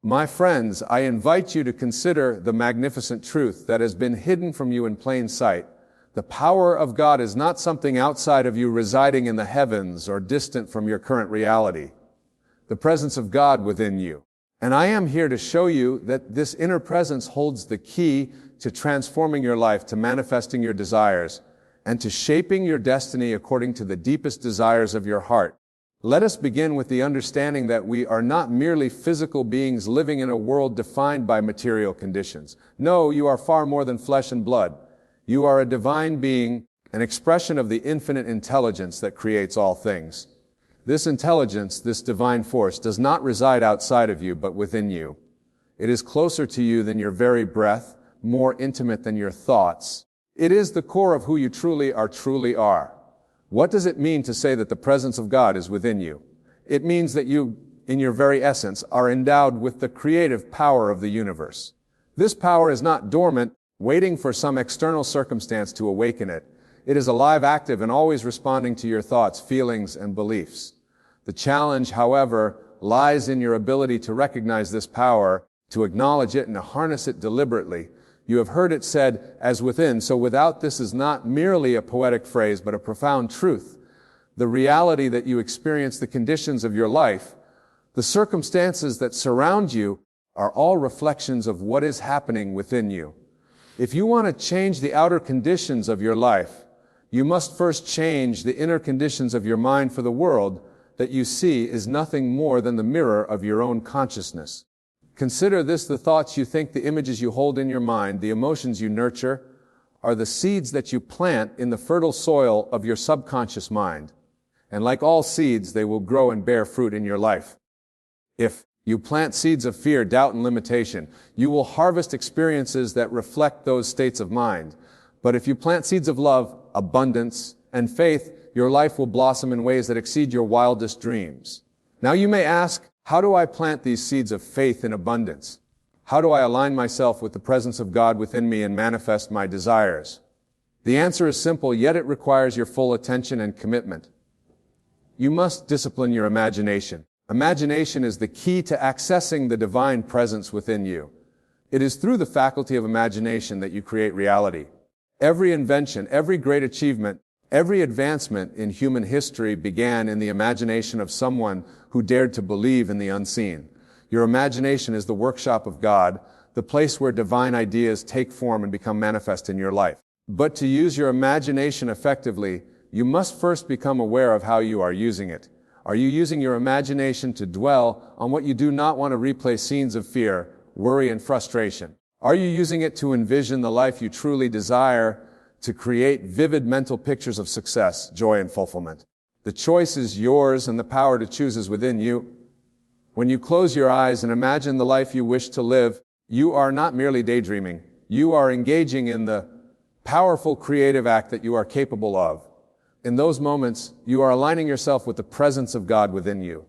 My friends, I invite you to consider the magnificent truth that has been hidden from you in plain sight. The power of God is not something outside of you residing in the heavens or distant from your current reality. The presence of God within you. And I am here to show you that this inner presence holds the key to transforming your life, to manifesting your desires, and to shaping your destiny according to the deepest desires of your heart. Let us begin with the understanding that we are not merely physical beings living in a world defined by material conditions. No, you are far more than flesh and blood. You are a divine being, an expression of the infinite intelligence that creates all things. This intelligence, this divine force, does not reside outside of you, but within you. It is closer to you than your very breath, more intimate than your thoughts. It is the core of who you truly are. What does it mean to say that the presence of God is within you? It means that you, in your very essence, are endowed with the creative power of the universe. This power is not dormant, waiting for some external circumstance to awaken it. It is alive, active, and always responding to your thoughts, feelings, and beliefs. The challenge, however, lies in your ability to recognize this power, to acknowledge it, and to harness it deliberately. You have heard it said, as within, so without. This is not merely a poetic phrase, but a profound truth. The reality that you experience, the conditions of your life, the circumstances that surround you, are all reflections of what is happening within you. If you want to change the outer conditions of your life, you must first change the inner conditions of your mind, for the world that you see is nothing more than the mirror of your own consciousness. Consider this: the thoughts you think, the images you hold in your mind, the emotions you nurture, are the seeds that you plant in the fertile soil of your subconscious mind. And like all seeds, they will grow and bear fruit in your life. If you plant seeds of fear, doubt, and limitation, you will harvest experiences that reflect those states of mind. But if you plant seeds of love, abundance, and faith, your life will blossom in ways that exceed your wildest dreams. Now you may ask, how do I plant these seeds of faith in abundance? How do I align myself with the presence of God within me and manifest my desires? The answer is simple, yet it requires your full attention and commitment. You must discipline your imagination. Imagination is the key to accessing the divine presence within you. It is through the faculty of imagination that you create reality. Every invention, every great achievement, every advancement in human history began in the imagination of someone who dared to believe in the unseen. Your imagination is the workshop of God, the place where divine ideas take form and become manifest in your life. But to use your imagination effectively, you must first become aware of how you are using it. Are you using your imagination to dwell on what you do not want to replay scenes of fear, worry, and frustration? Are you using it to envision the life you truly desire, to create vivid mental pictures of success, joy, and fulfillment? The choice is yours, and the power to choose is within you. When you close your eyes and imagine the life you wish to live, you are not merely daydreaming. You are engaging in the powerful creative act that you are capable of. In those moments, you are aligning yourself with the presence of God within you.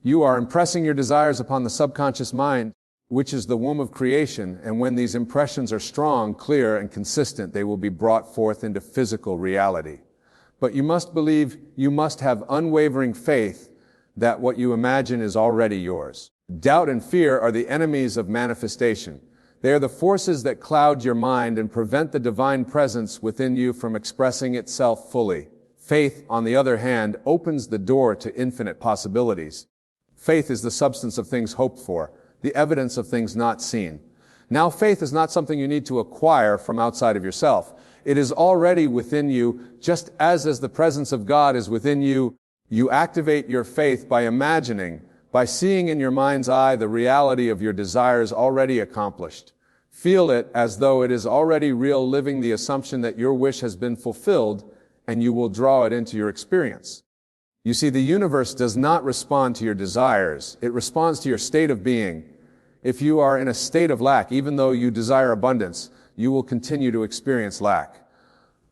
You are impressing your desires upon the subconscious mind, which is the womb of creation, and when these impressions are strong, clear, and consistent, they will be brought forth into physical reality. But you must believe, you must have unwavering faith that what you imagine is already yours. Doubt and fear are the enemies of manifestation. They are the forces that cloud your mind and prevent the divine presence within you from expressing itself fully. Faith, on the other hand, opens the door to infinite possibilities. Faith is the substance of things hoped for, the evidence of things not seen. Now, faith is not something you need to acquire from outside of yourself. It is already within you, just as the presence of God is within you. You activate your faith by imagining, by seeing in your mind's eye the reality of your desires already accomplished. Feel it as though it is already real, living the assumption that your wish has been fulfilled, and you will draw it into your experience. You see, the universe does not respond to your desires. It responds to your state of being. If you are in a state of lack, even though you desire abundance, you will continue to experience lack.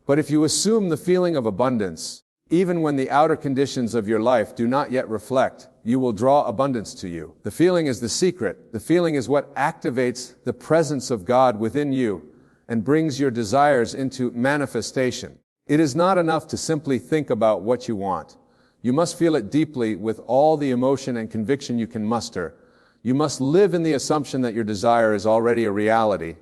But if you assume the feeling of abundance, even when the outer conditions of your life do not yet reflect, you will draw abundance to you. The feeling is the secret. The feeling is what activates the presence of God within you and brings your desires into manifestation. It is not enough to simply think about what you want. You must feel it deeply with all the emotion and conviction you can muster. You must live in the assumption that your desire is already a reality.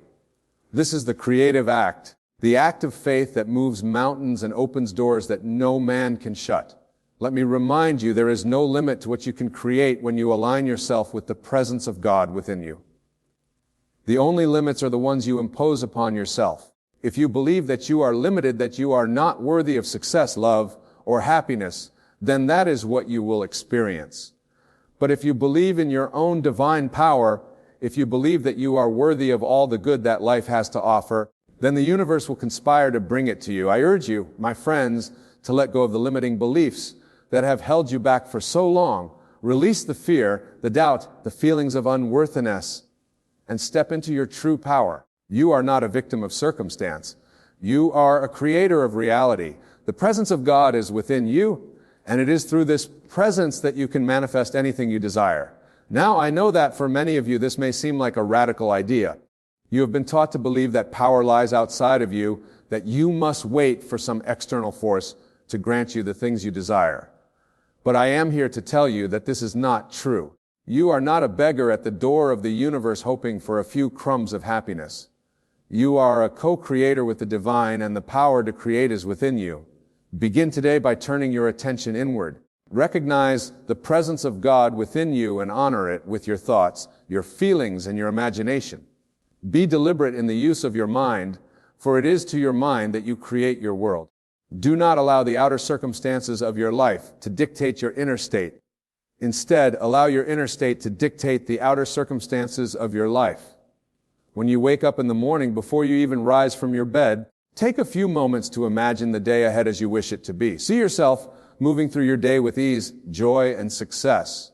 This is the creative act, the act of faith that moves mountains and opens doors that no man can shut. Let me remind you, there is no limit to what you can create when you align yourself with the presence of God within you. The only limits are the ones you impose upon yourself. If you believe that you are limited, that you are not worthy of success, love, or happiness, then that is what you will experience. But if you believe in your own divine power, if you believe that you are worthy of all the good that life has to offer, then the universe will conspire to bring it to you. I urge you, my friends, to let go of the limiting beliefs that have held you back for so long. Release the fear, the doubt, the feelings of unworthiness, and step into your true power. You are not a victim of circumstance. You are a creator of reality. The presence of God is within you, and it is through this presence that you can manifest anything you desire. Now, I know that for many of you, this may seem like a radical idea. You have been taught to believe that power lies outside of you, that you must wait for some external force to grant you the things you desire. But I am here to tell you that this is not true. You are not a beggar at the door of the universe hoping for a few crumbs of happiness. You are a co-creator with the divine, and the power to create is within you. Begin today by turning your attention inward. Recognize the presence of God within you and honor it with your thoughts, your feelings, and your imagination. Be deliberate in the use of your mind, for it is to your mind that you create your world. Do not allow the outer circumstances of your life to dictate your inner state. Instead, allow your inner state to dictate the outer circumstances of your life. When you wake up in the morning, before you even rise from your bed, take a few moments to imagine the day ahead as you wish it to be. See yourself moving through your day with ease, joy, and success.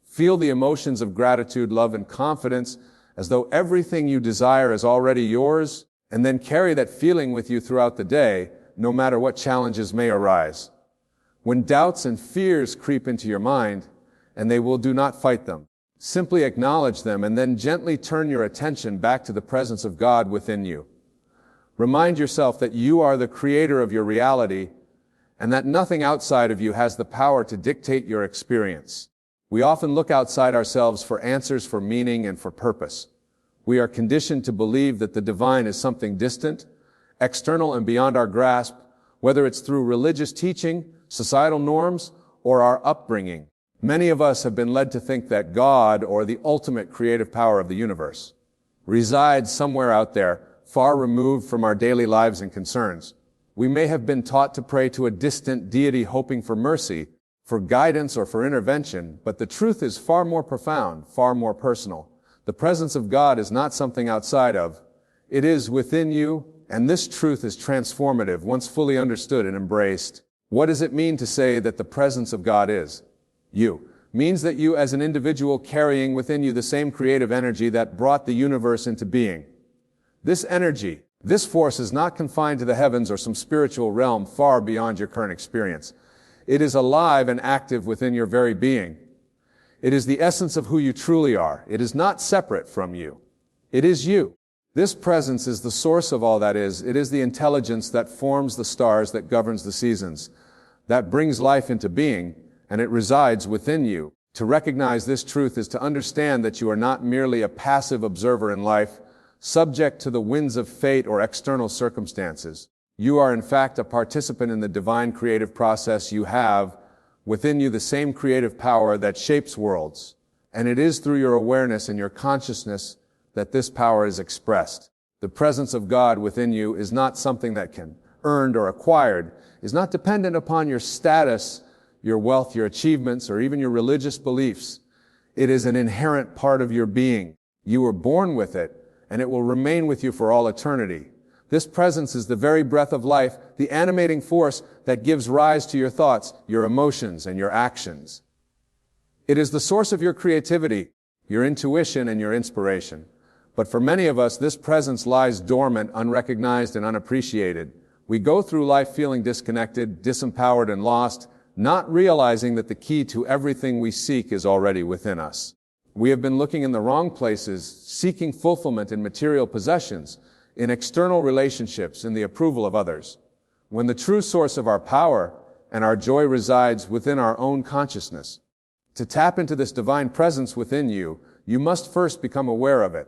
Feel the emotions of gratitude, love, and confidence as though everything you desire is already yours, and then carry that feeling with you throughout the day, no matter what challenges may arise. When doubts and fears creep into your mind, and do not fight them. Simply acknowledge them and then gently turn your attention back to the presence of God within you. Remind yourself that you are the creator of your reality and that nothing outside of you has the power to dictate your experience. We often look outside ourselves for answers, for meaning, and for purpose. We are conditioned to believe that the divine is something distant, external, and beyond our grasp, whether it's through religious teaching, societal norms, or our upbringing. Many of us have been led to think that God, or the ultimate creative power of the universe, resides somewhere out there, far removed from our daily lives and concerns. We may have been taught to pray to a distant deity hoping for mercy, for guidance, or for intervention, but the truth is far more profound, far more personal. The presence of God is not something outside of. It is within you, and this truth is transformative once fully understood and embraced. What does it mean to say that the presence of God is you? Means that you as an individual carrying within you the same creative energy that brought the universe into being. This energy, this force is not confined to the heavens or some spiritual realm far beyond your current experience. It is alive and active within your very being. It is the essence of who you truly are. It is not separate from you. It is you. This presence is the source of all that is. It is the intelligence that forms the stars, that governs the seasons, that brings life into being, and it resides within you. To recognize this truth is to understand that you are not merely a passive observer in life, subject to the winds of fate or external circumstances. You are in fact a participant in the divine creative process. You have within you the same creative power that shapes worlds, and it is through your awareness and your consciousness that this power is expressed. The presence of God within you is not something that can earned or acquired, is not dependent upon your status, your wealth, your achievements, or even your religious beliefs. It is an inherent part of your being. You were born with it, and it will remain with you for all eternity. This presence is the very breath of life, the animating force that gives rise to your thoughts, your emotions, and your actions. It is the source of your creativity, your intuition, and your inspiration. But for many of us, this presence lies dormant, unrecognized, and unappreciated. We go through life feeling disconnected, disempowered, and lost, not realizing that the key to everything we seek is already within us. We have been looking in the wrong places, seeking fulfillment in material possessions, in external relationships, in the approval of others, when the true source of our power and our joy resides within our own consciousness. To tap into this divine presence within you, you must first become aware of it.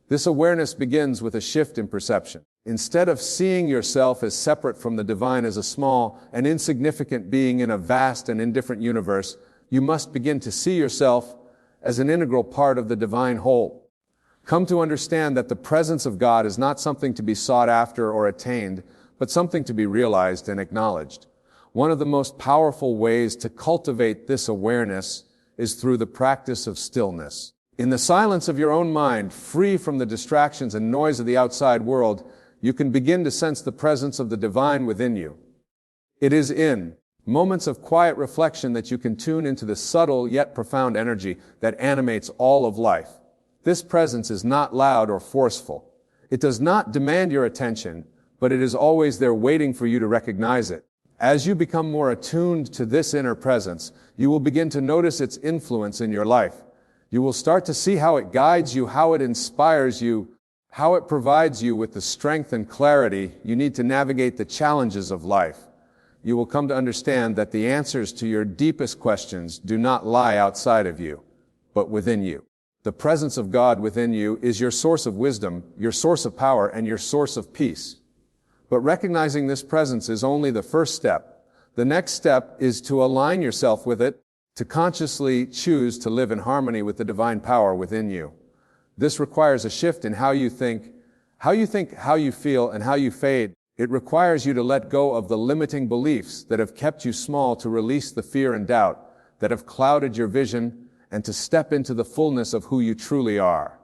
This awareness begins with a shift in perception. Instead of seeing yourself as separate from the divine, as a small and insignificant being in a vast and indifferent universe, you must begin to see yourself as an integral part of the divine whole. Come to understand that the presence of God is not something to be sought after or attained, but something to be realized and acknowledged. One of the most powerful ways to cultivate this awareness is through the practice of stillness. In the silence of your own mind, free from the distractions and noise of the outside world, you can begin to sense the presence of the divine within you. It is in moments of quiet reflection that you can tune into the subtle yet profound energy that animates all of life. This presence is not loud or forceful. It does not demand your attention, but it is always there waiting for you to recognize it. As you become more attuned to this inner presence, you will begin to notice its influence in your life. You will start to see how it guides you, how it inspires you, how it provides you with the strength and clarity you need to navigate the challenges of life. You will come to understand that the answers to your deepest questions do not lie outside of you, but within you. The presence of God within you is your source of wisdom, your source of power, and your source of peace. But recognizing this presence is only the first step. The next step is to align yourself with it, to consciously choose to live in harmony with the divine power within you. This requires a shift in how you think, how you feel, and how you fade. It requires you to let go of the limiting beliefs that have kept you small, to release the fear and doubt that have clouded your vision, and to step into the fullness of who you truly are.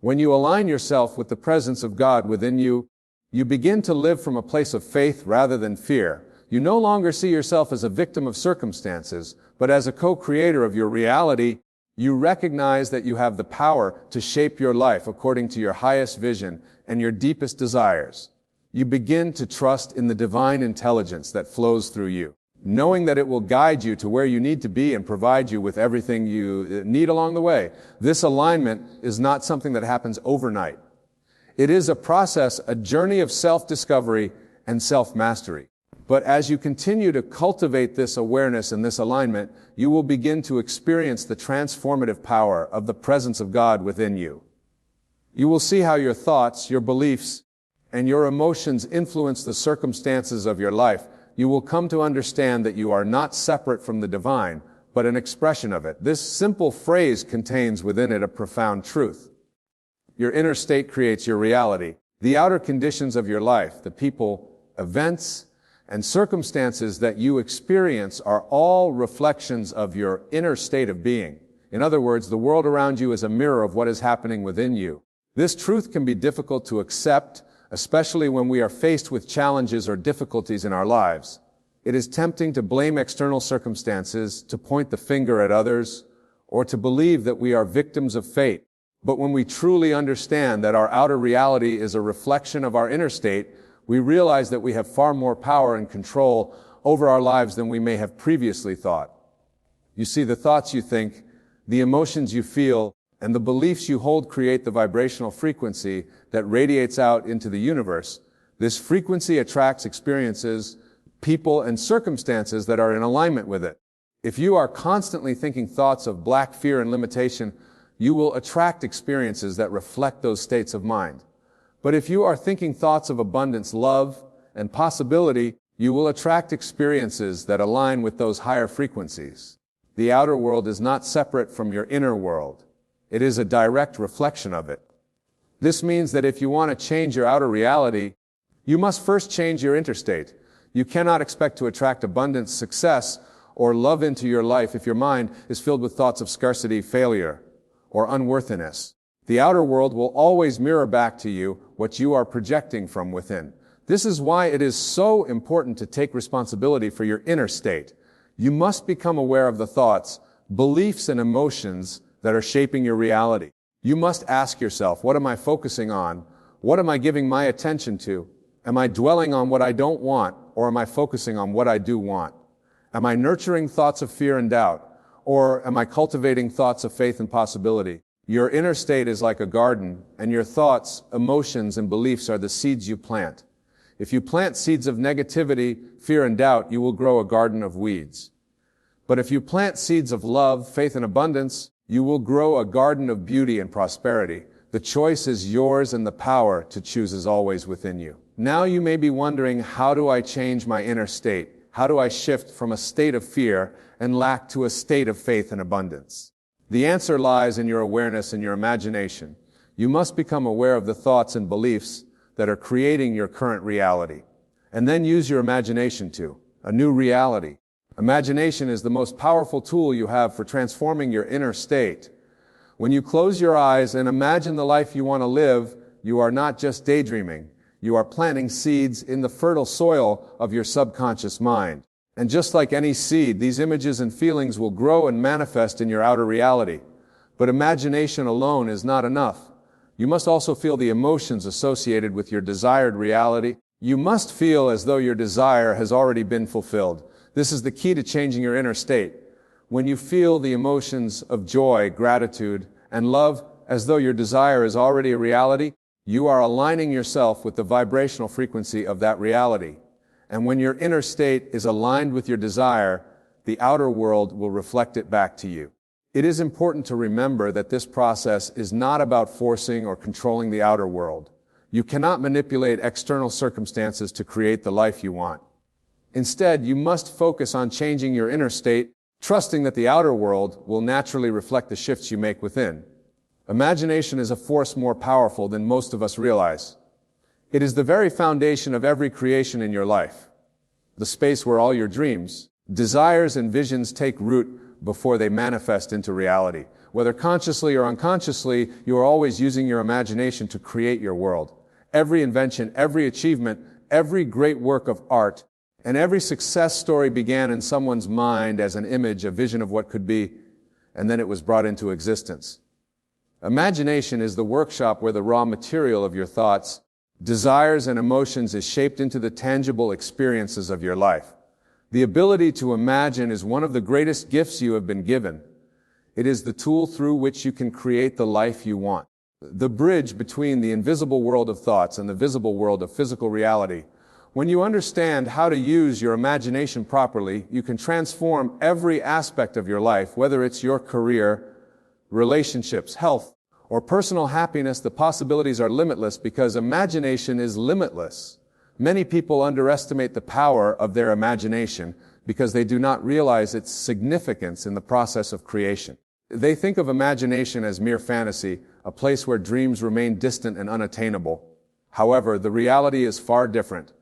When you align yourself with the presence of God within you, you begin to live from a place of faith rather than fear. You no longer see yourself as a victim of circumstances, but as a co-creator of your reality. You recognize that you have the power to shape your life according to your highest vision and your deepest desires. You begin to trust in the divine intelligence that flows through you, knowing that it will guide you to where you need to be and provide you with everything you need along the way. This alignment is not something that happens overnight. It is a process, a journey of self-discovery and self-mastery. But as you continue to cultivate this awareness and this alignment, you will begin to experience the transformative power of the presence of God within you. You will see how your thoughts, your beliefs, and your emotions influence the circumstances of your life. You will come to understand that you are not separate from the divine, but an expression of it. This simple phrase contains within it a profound truth. Your inner state creates your reality. The outer conditions of your life, the people, events, and circumstances that you experience are all reflections of your inner state of being. In other words, the world around you is a mirror of what is happening within you. This truth can be difficult to accept, especially when we are faced with challenges or difficulties in our lives. It is tempting to blame external circumstances, to point the finger at others, or to believe that we are victims of fate. But when we truly understand that our outer reality is a reflection of our inner state, we realize that we have far more power and control over our lives than we may have previously thought. You see, the thoughts you think, the emotions you feel, and the beliefs you hold create the vibrational frequency that radiates out into the universe. This frequency attracts experiences, people, and circumstances that are in alignment with it. If you are constantly thinking thoughts of black fear and limitation, you will attract experiences that reflect those states of mind. But if you are thinking thoughts of abundance, love, and possibility, you will attract experiences that align with those higher frequencies. The outer world is not separate from your inner world. It is a direct reflection of it. This means that if you want to change your outer reality, you must first change your inner state. You cannot expect to attract abundance, success, or love into your life if your mind is filled with thoughts of scarcity, failure, or unworthiness. The outer world will always mirror back to you what you are projecting from within. This is why it is so important to take responsibility for your inner state. You must become aware of the thoughts, beliefs, and emotions that are shaping your reality. You must ask yourself, what am I focusing on? What am I giving my attention to? Am I dwelling on what I don't want, or am I focusing on what I do want? Am I nurturing thoughts of fear and doubt, or am I cultivating thoughts of faith and possibility? Your inner state is like a garden, and your thoughts, emotions, and beliefs are the seeds you plant. If you plant seeds of negativity, fear, and doubt, you will grow a garden of weeds. But if you plant seeds of love, faith, and abundance, You will grow a garden of beauty and prosperity. The choice is yours and the power to choose is always within you. Now you may be wondering, how do I change my inner state? How do I shift from a state of fear and lack to a state of faith and abundance? The answer lies in your awareness and your imagination. You must become aware of the thoughts and beliefs that are creating your current reality. And then use your imagination to a new reality. Imagination is the most powerful tool you have for transforming your inner state. When you close your eyes and imagine the life you want to live, you are not just daydreaming. You are planting seeds in the fertile soil of your subconscious mind. And just like any seed, these images and feelings will grow and manifest in your outer reality. But imagination alone is not enough. You must also feel the emotions associated with your desired reality. You must feel as though your desire has already been fulfilled. This is the key to changing your inner state. When you feel the emotions of joy, gratitude, and love as though your desire is already a reality, you are aligning yourself with the vibrational frequency of that reality. And when your inner state is aligned with your desire, the outer world will reflect it back to you. It is important to remember that this process is not about forcing or controlling the outer world. You cannot manipulate external circumstances to create the life you want. Instead, you must focus on changing your inner state, trusting that the outer world will naturally reflect the shifts you make within. Imagination is a force more powerful than most of us realize. It is the very foundation of every creation in your life, the space where all your dreams, desires, and visions take root before they manifest into reality. Whether consciously or unconsciously, you are always using your imagination to create your world. Every invention, every achievement, every great work of art, and every success story began in someone's mind as an image, a vision of what could be, and then it was brought into existence. Imagination is the workshop where the raw material of your thoughts, desires, and emotions is shaped into the tangible experiences of your life. The ability to imagine is one of the greatest gifts you have been given. It is the tool through which you can create the life you want. The bridge between the invisible world of thoughts and the visible world of physical reality. When you understand how to use your imagination properly, you can transform every aspect of your life, whether it's your career, relationships, health, or personal happiness. The possibilities are limitless because imagination is limitless. Many people underestimate the power of their imagination because they do not realize its significance in the process of creation. They think of imagination as mere fantasy, a place where dreams remain distant and unattainable. However, the reality is far different.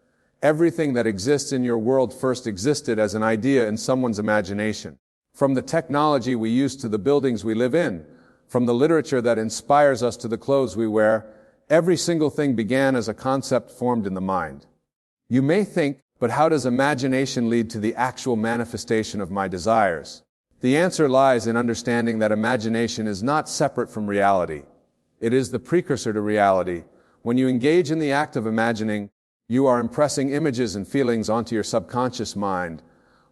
Everything that exists in your world first existed as an idea in someone's imagination. From the technology we use to the buildings we live in, from the literature that inspires us to the clothes we wear, every single thing began as a concept formed in the mind. You may think, but how does imagination lead to the actual manifestation of my desires? The answer lies in understanding that imagination is not separate from reality. It is the precursor to reality. When you engage in the act of imagining, you are impressing images and feelings onto your subconscious mind,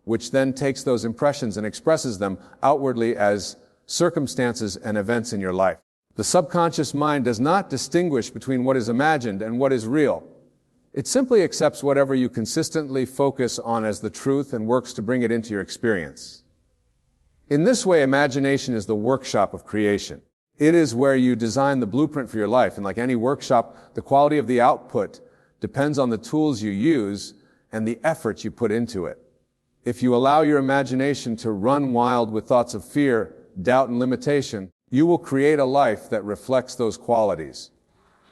which then takes those impressions and expresses them outwardly as circumstances and events in your life. The subconscious mind does not distinguish between what is imagined and what is real. It simply accepts whatever you consistently focus on as the truth and works to bring it into your experience. In this way, imagination is the workshop of creation. It is where you design the blueprint for your life, and like any workshop, the quality of the output depends on the tools you use and the effort you put into it. If you allow your imagination to run wild with thoughts of fear, doubt, and limitation, you will create a life that reflects those qualities.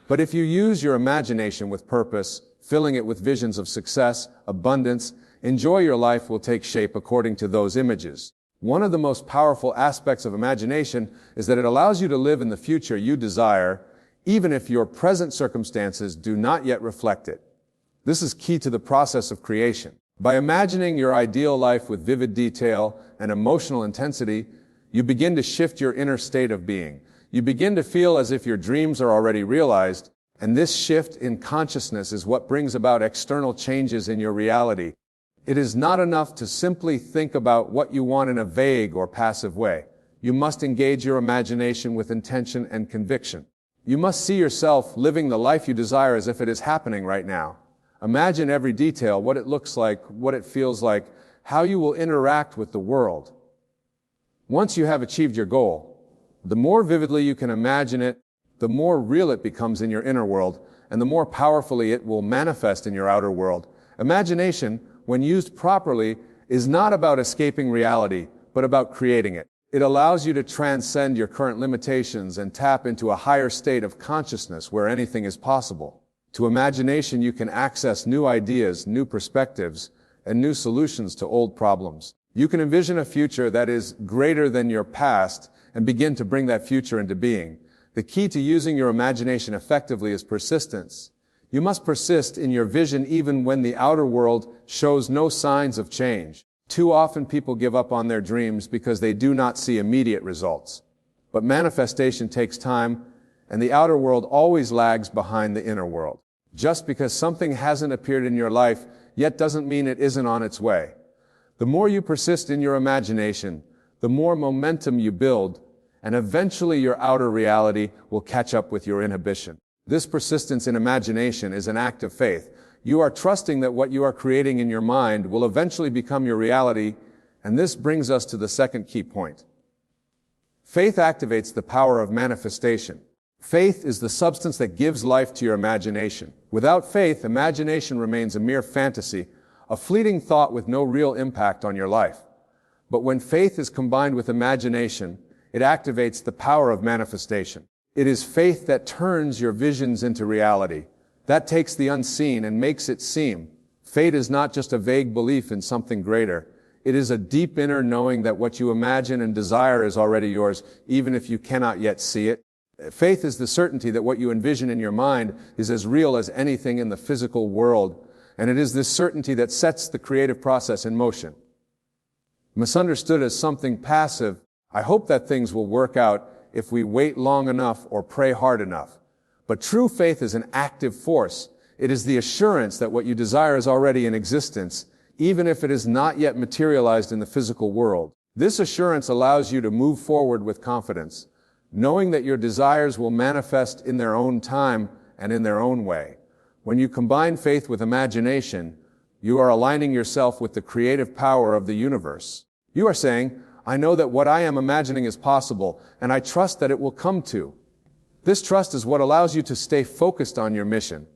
But if you use your imagination with purpose, filling it with visions of success, abundance, enjoy, your life will take shape according to those images. One of the most powerful aspects of imagination is that it allows you to live in the future you desire, even if your present circumstances do not yet reflect it. This is key to the process of creation. By imagining your ideal life with vivid detail and emotional intensity, you begin to shift your inner state of being. You begin to feel as if your dreams are already realized, and this shift in consciousness is what brings about external changes in your reality. It is not enough to simply think about what you want in a vague or passive way. You must engage your imagination with intention and conviction. You must see yourself living the life you desire as if it is happening right now. Imagine every detail, what it looks like, what it feels like, how you will interact with the world. Once you have achieved your goal, The more vividly you can imagine it, the more real it becomes in your inner world, and the more powerfully it will manifest in your outer world. Imagination, when used properly, is not about escaping reality, but about creating it. It allows you to transcend your current limitations and tap into a higher state of consciousness where anything is possible. To imagination, you can access new ideas, new perspectives, and new solutions to old problems. You can envision a future that is greater than your past and begin to bring that future into being. The key to using your imagination effectively is persistence. You must persist in your vision even when the outer world shows no signs of change. Too often people give up on their dreams because they do not see immediate results. But manifestation takes time, and the outer world always lags behind the inner world. Just because something hasn't appeared in your life yet doesn't mean it isn't on its way. The more you persist in your imagination, the more momentum you build, and eventually your outer reality will catch up with your inhibition. This persistence in imagination is an act of faith. You are trusting that what you are creating in your mind will eventually become your reality, and this brings us to the second key point. Faith activates the power of manifestation. Faith is the substance that gives life to your imagination. Without faith, imagination remains a mere fantasy, a fleeting thought with no real impact on your life. But when faith is combined with imagination, it activates the power of manifestation. It is faith that turns your visions into reality. That takes the unseen and makes it seem. Faith is not just a vague belief in something greater. It is a deep inner knowing that what you imagine and desire is already yours, even if you cannot yet see it. Faith is the certainty that what you envision in your mind is as real as anything in the physical world, and it is this certainty that sets the creative process in motion. Misunderstood as something passive, I hope that things will work out if we wait long enough or pray hard enough. But true faith is an active force. It is the assurance that what you desire is already in existence, even if it is not yet materialized in the physical world. This assurance allows you to move forward with confidence, knowing that your desires will manifest in their own time and in their own way. When you combine faith with imagination, you are aligning yourself with the creative power of the universe. You are saying, I know that what I am imagining is possible, and I trust that it will come to. This trust is what allows you to stay focused on your mission,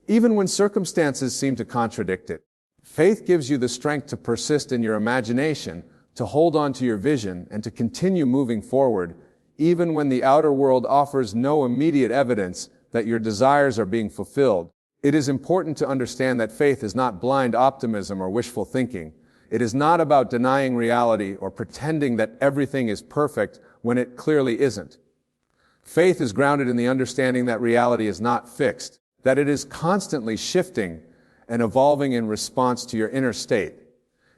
even when circumstances seem to contradict it. Faith gives you the strength to persist in your imagination, to hold on to your vision, and to continue moving forward, even when the outer world offers no immediate evidence that your desires are being fulfilled. It is important to understand that faith is not blind optimism or wishful thinking. It is not about denying reality or pretending that everything is perfect when it clearly isn't. Faith is grounded in the understanding that reality is not fixed, that it is constantly shifting and evolving in response to your inner state.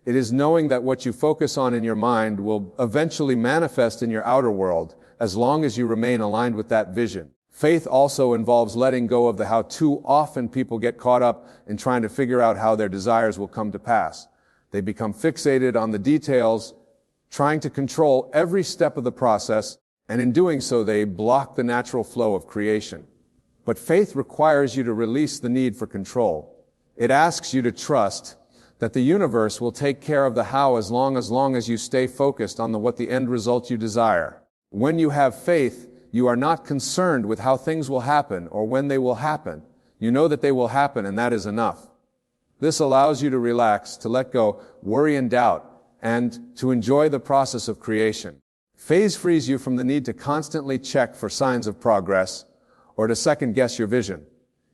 It is knowing that what you focus on in your mind will eventually manifest in your outer world as long as you remain aligned with that vision. Faith also involves letting go of the how too often people get caught up in trying to figure out how their desires will come to pass. They become fixated on the details, trying to control every step of the process, and in doing so, they block the natural flow of creation. But faith requires you to release the need for control. It asks you to trust that the universe will take care of the how as long as you stay focused on what the end result you desire. When you have faith, you are not concerned with how things will happen or when they will happen. You know that they will happen, and that is enough. This allows you to relax, to let go worry and doubt, and to enjoy the process of creation. Faith frees you from the need to constantly check for signs of progress or to second-guess your vision.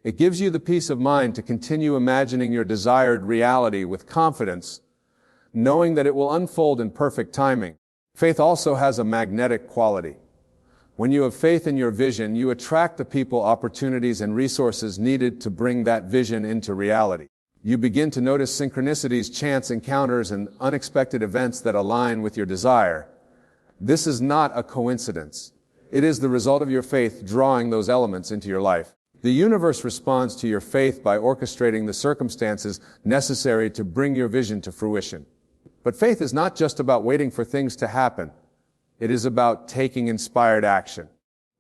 It gives you the peace of mind to continue imagining your desired reality with confidence, knowing that it will unfold in perfect timing. Faith also has a magnetic quality. When you have faith in your vision, you attract the people, opportunities, and resources needed to bring that vision into reality. You begin to notice synchronicities, chance encounters, and unexpected events that align with your desire. This is not a coincidence. It is the result of your faith drawing those elements into your life. The universe responds to your faith by orchestrating the circumstances necessary to bring your vision to fruition. But faith is not just about waiting for things to happen. It is about taking inspired action.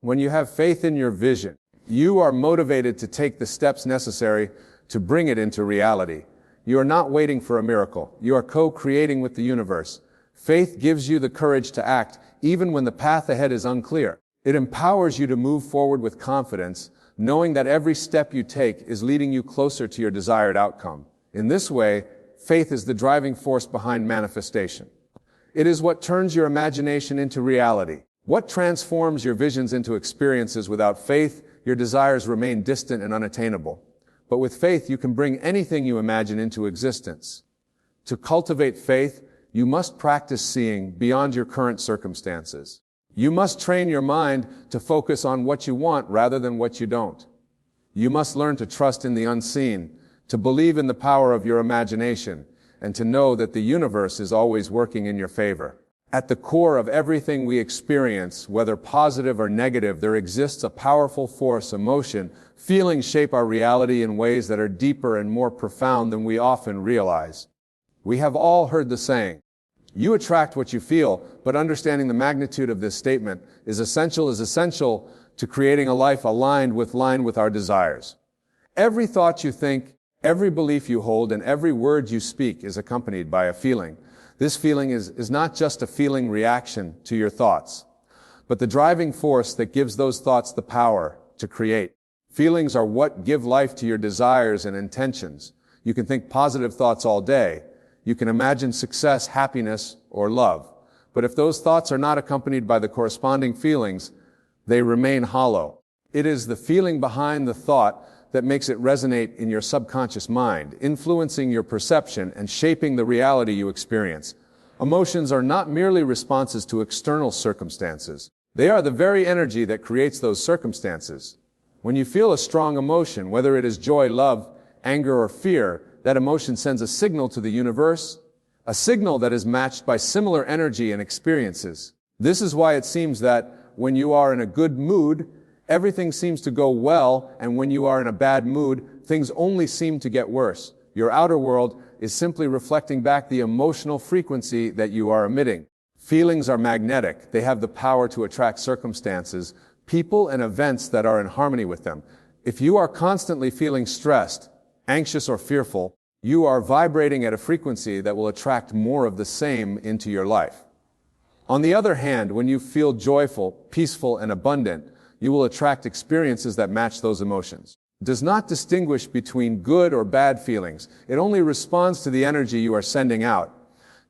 When you have faith in your vision, you are motivated to take the steps necessary to bring it into reality. You are not waiting for a miracle. You are co-creating with the universe. Faith gives you the courage to act, even when the path ahead is unclear. It empowers you to move forward with confidence, knowing that every step you take is leading you closer to your desired outcome. In this way, faith is the driving force behind manifestation. It is what turns your imagination into reality. What transforms your visions into experiences. Without faith, your desires remain distant and unattainable. But with faith, you can bring anything you imagine into existence. To cultivate faith, you must practice seeing beyond your current circumstances. You must train your mind to focus on what you want rather than what you don't. You must learn to trust in the unseen, to believe in the power of your imagination, and to know that the universe is always working in your favor. At the core of everything we experience, whether positive or negative, there exists a powerful force, emotion. Feelings shape our reality in ways that are deeper and more profound than we often realize. We have all heard the saying, "You attract what you feel," but understanding the magnitude of this statement is essential to creating a life aligned with our desires. Every thought you think, every belief you hold, and every word you speak is accompanied by a feeling. This feeling is not just a feeling reaction to your thoughts, but the driving force that gives those thoughts the power to create. Feelings are what give life to your desires and intentions. You can think positive thoughts all day. You can imagine success, happiness, or love. But if those thoughts are not accompanied by the corresponding feelings, they remain hollow. It is the feeling behind the thought that makes it resonate in your subconscious mind, influencing your perception and shaping the reality you experience. Emotions are not merely responses to external circumstances. They are the very energy that creates those circumstances. When you feel a strong emotion, whether it is joy, love, anger, or fear, that emotion sends a signal to the universe, a signal that is matched by similar energy and experiences. This is why it seems that when you are in a good mood, everything seems to go well, and when you are in a bad mood, things only seem to get worse. Your outer world is simply reflecting back the emotional frequency that you are emitting. Feelings are magnetic. They have the power to attract circumstances, people, and events that are in harmony with them. If you are constantly feeling stressed, anxious, or fearful, you are vibrating at a frequency that will attract more of the same into your life. On the other hand, when you feel joyful, peaceful, and abundant, you will attract experiences that match those emotions. It does not distinguish between good or bad feelings. It only responds to the energy you are sending out.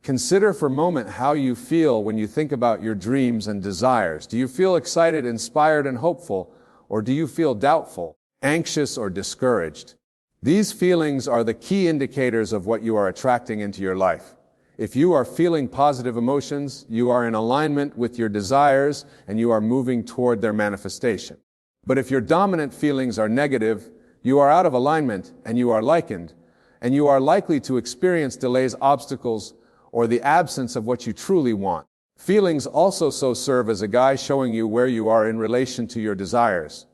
Consider for a moment how you feel when you think about your dreams and desires. Do you feel excited, inspired, and hopeful? Or do you feel doubtful, anxious, or discouraged? These feelings are the key indicators of what you are attracting into your life. If you are feeling positive emotions, you are in alignment with your desires and you are moving toward their manifestation. But if your dominant feelings are negative, you are out of alignment and you are likely to experience delays, obstacles, or the absence of what you truly want. Feelings also serve as a guide showing you where you are in relation to your desires.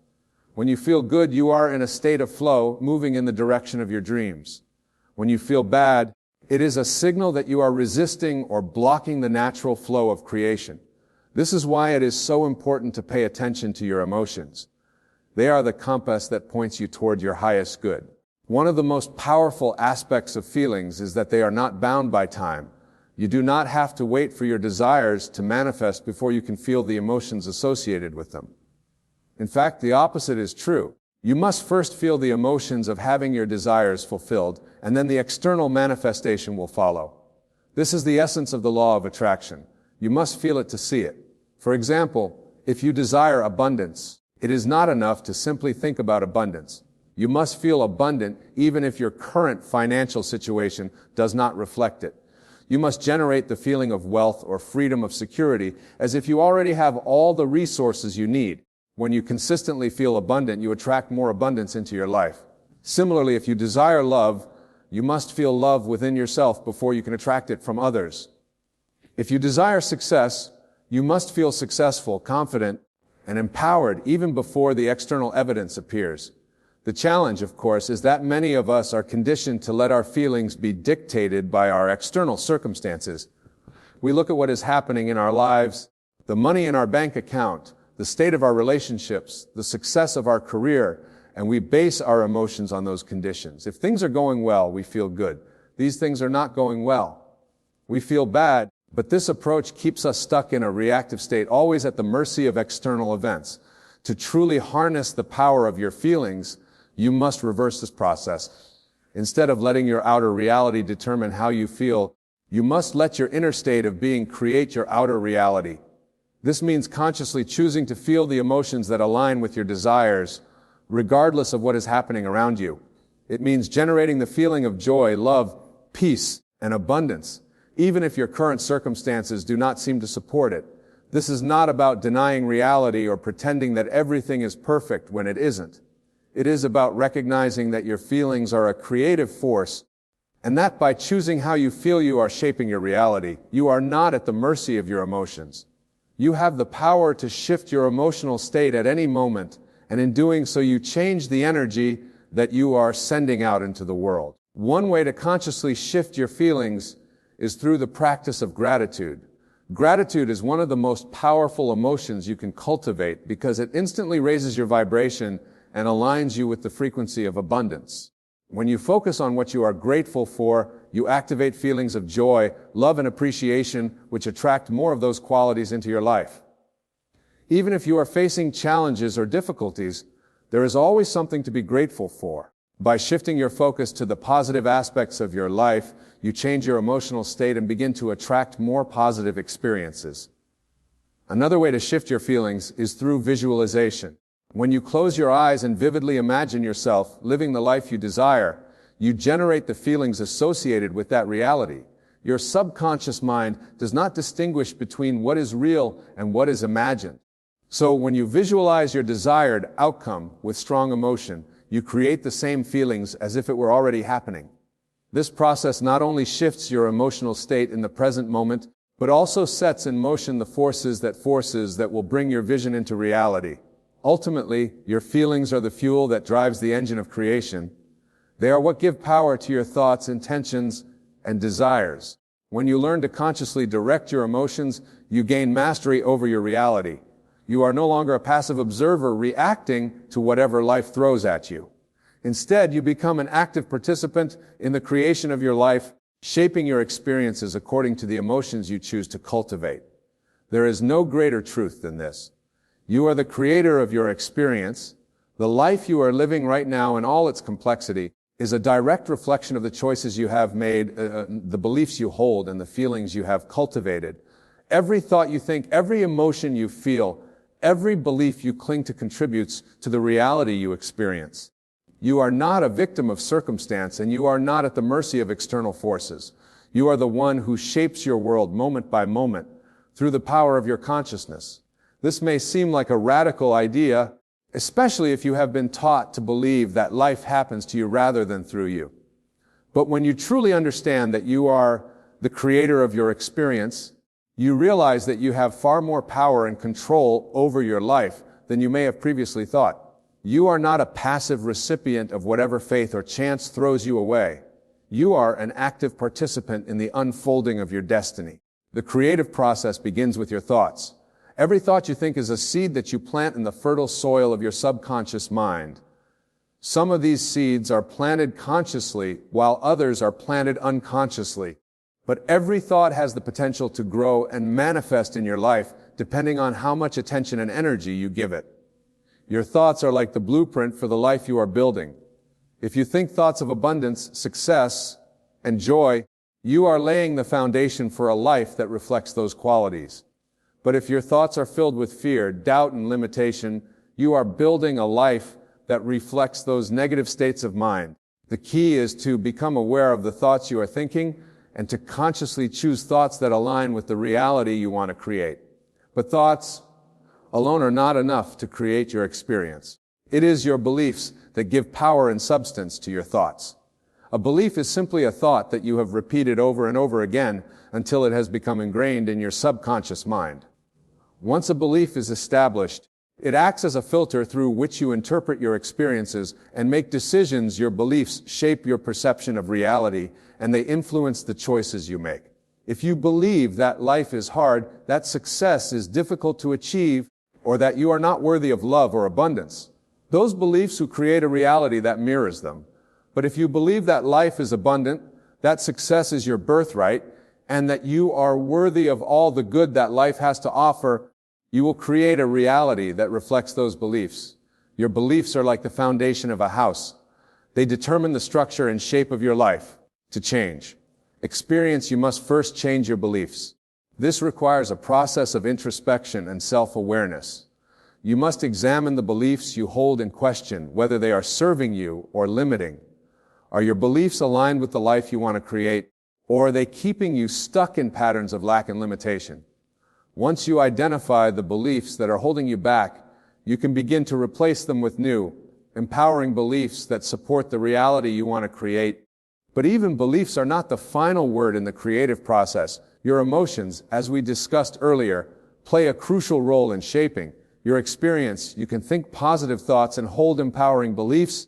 When you feel good, you are in a state of flow, moving in the direction of your dreams. When you feel bad, it is a signal that you are resisting or blocking the natural flow of creation. This is why it is so important to pay attention to your emotions. They are the compass that points you toward your highest good. One of the most powerful aspects of feelings is that they are not bound by time. You do not have to wait for your desires to manifest before you can feel the emotions associated with them. In fact, the opposite is true. You must first feel the emotions of having your desires fulfilled, and then the external manifestation will follow. This is the essence of the law of attraction. You must feel it to see it. For example, if you desire abundance, it is not enough to simply think about abundance. You must feel abundant even if your current financial situation does not reflect it. You must generate the feeling of wealth or freedom of security as if you already have all the resources you need. When you consistently feel abundant, you attract more abundance into your life. Similarly, if you desire love, you must feel love within yourself before you can attract it from others. If you desire success, you must feel successful, confident, and empowered even before the external evidence appears. The challenge, of course, is that many of us are conditioned to let our feelings be dictated by our external circumstances. We look at what is happening in our lives, the money in our bank account, the state of our relationships, the success of our career, and we base our emotions on those conditions. If things are going well, we feel good. These things are not going well. We feel bad. But this approach keeps us stuck in a reactive state, always at the mercy of external events. To truly harness the power of your feelings, you must reverse this process. Instead of letting your outer reality determine how you feel, you must let your inner state of being create your outer reality. This means consciously choosing to feel the emotions that align with your desires, regardless of what is happening around you. It means generating the feeling of joy, love, peace, and abundance, even if your current circumstances do not seem to support it. This is not about denying reality or pretending that everything is perfect when it isn't. It is about recognizing that your feelings are a creative force, and that by choosing how you feel you are shaping your reality. You are not at the mercy of your emotions. You have the power to shift your emotional state at any moment, and in doing so you change the energy that you are sending out into the world. One way to consciously shift your feelings is through the practice of gratitude. Gratitude is one of the most powerful emotions you can cultivate because it instantly raises your vibration and aligns you with the frequency of abundance. When you focus on what you are grateful for, you activate feelings of joy, love, and appreciation, which attract more of those qualities into your life. Even if you are facing challenges or difficulties, there is always something to be grateful for. By shifting your focus to the positive aspects of your life, you change your emotional state and begin to attract more positive experiences. Another way to shift your feelings is through visualization. When you close your eyes and vividly imagine yourself living the life you desire, you generate the feelings associated with that reality. Your subconscious mind does not distinguish between what is real and what is imagined. So when you visualize your desired outcome with strong emotion, you create the same feelings as if it were already happening. This process not only shifts your emotional state in the present moment, but also sets in motion the forces that will bring your vision into reality. Ultimately, your feelings are the fuel that drives the engine of creation. They are what give power to your thoughts, intentions, and desires. When you learn to consciously direct your emotions, you gain mastery over your reality. You are no longer a passive observer reacting to whatever life throws at you. Instead, you become an active participant in the creation of your life, shaping your experiences according to the emotions you choose to cultivate. There is no greater truth than this. You are the creator of your experience. The life you are living right now in all its complexity is a direct reflection of the choices you have made, the beliefs you hold, and the feelings you have cultivated. Every thought you think, every emotion you feel, every belief you cling to contributes to the reality you experience. You are not a victim of circumstance, and you are not at the mercy of external forces. You are the one who shapes your world moment by moment through the power of your consciousness. This may seem like a radical idea, especially if you have been taught to believe that life happens to you rather than through you. But when you truly understand that you are the creator of your experience, you realize that you have far more power and control over your life than you may have previously thought. You are not a passive recipient of whatever fate or chance throws you away. You are an active participant in the unfolding of your destiny. The creative process begins with your thoughts. Every thought you think is a seed that you plant in the fertile soil of your subconscious mind. Some of these seeds are planted consciously, while others are planted unconsciously. But every thought has the potential to grow and manifest in your life, depending on how much attention and energy you give it. Your thoughts are like the blueprint for the life you are building. If you think thoughts of abundance, success, and joy, you are laying the foundation for a life that reflects those qualities. But if your thoughts are filled with fear, doubt, and limitation, you are building a life that reflects those negative states of mind. The key is to become aware of the thoughts you are thinking and to consciously choose thoughts that align with the reality you want to create. But thoughts alone are not enough to create your experience. It is your beliefs that give power and substance to your thoughts. A belief is simply a thought that you have repeated over and over again until it has become ingrained in your subconscious mind. Once a belief is established, it acts as a filter through which you interpret your experiences and make decisions. Your beliefs shape your perception of reality, and they influence the choices you make. If you believe that life is hard, that success is difficult to achieve, or that you are not worthy of love or abundance, those beliefs will create a reality that mirrors them. But if you believe that life is abundant, that success is your birthright, and that you are worthy of all the good that life has to offer, you will create a reality that reflects those beliefs. Your beliefs are like the foundation of a house. They determine the structure and shape of your life. To change experience, you must first change your beliefs. This requires a process of introspection and self-awareness. You must examine the beliefs you hold in question, whether they are serving you or limiting. Are your beliefs aligned with the life you want to create, or are they keeping you stuck in patterns of lack and limitation? Once you identify the beliefs that are holding you back, you can begin to replace them with new, empowering beliefs that support the reality you want to create. But even beliefs are not the final word in the creative process. Your emotions, as we discussed earlier, play a crucial role in shaping your experience. You can think positive thoughts and hold empowering beliefs,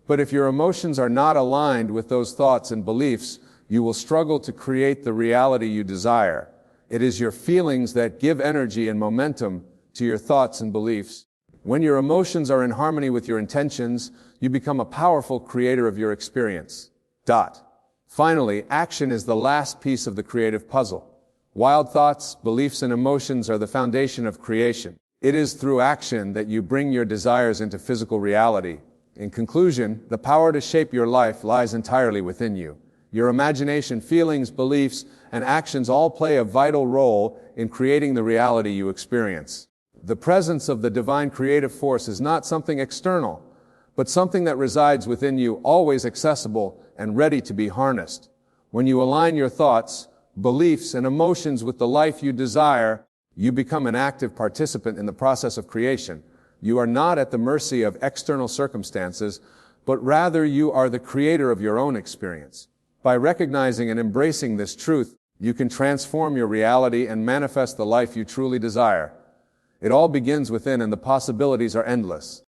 but if your emotions are not aligned with those thoughts and beliefs, you will struggle to create the reality you desire. It is your feelings that give energy and momentum to your thoughts and beliefs. When your emotions are in harmony with your intentions, you become a powerful creator of your experience. Finally, action is the last piece of the creative puzzle. Wild thoughts, beliefs, and emotions are the foundation of creation. It is through action that you bring your desires into physical reality. In conclusion, the power to shape your life lies entirely within you. Your imagination, feelings, beliefs, and actions all play a vital role in creating the reality you experience. The presence of the divine creative force is not something external, but something that resides within you, always accessible and ready to be harnessed. When you align your thoughts, beliefs, and emotions with the life you desire, you become an active participant in the process of creation. You are not at the mercy of external circumstances, but rather you are the creator of your own experience. By recognizing and embracing this truth, you can transform your reality and manifest the life you truly desire. It all begins within, and the possibilities are endless.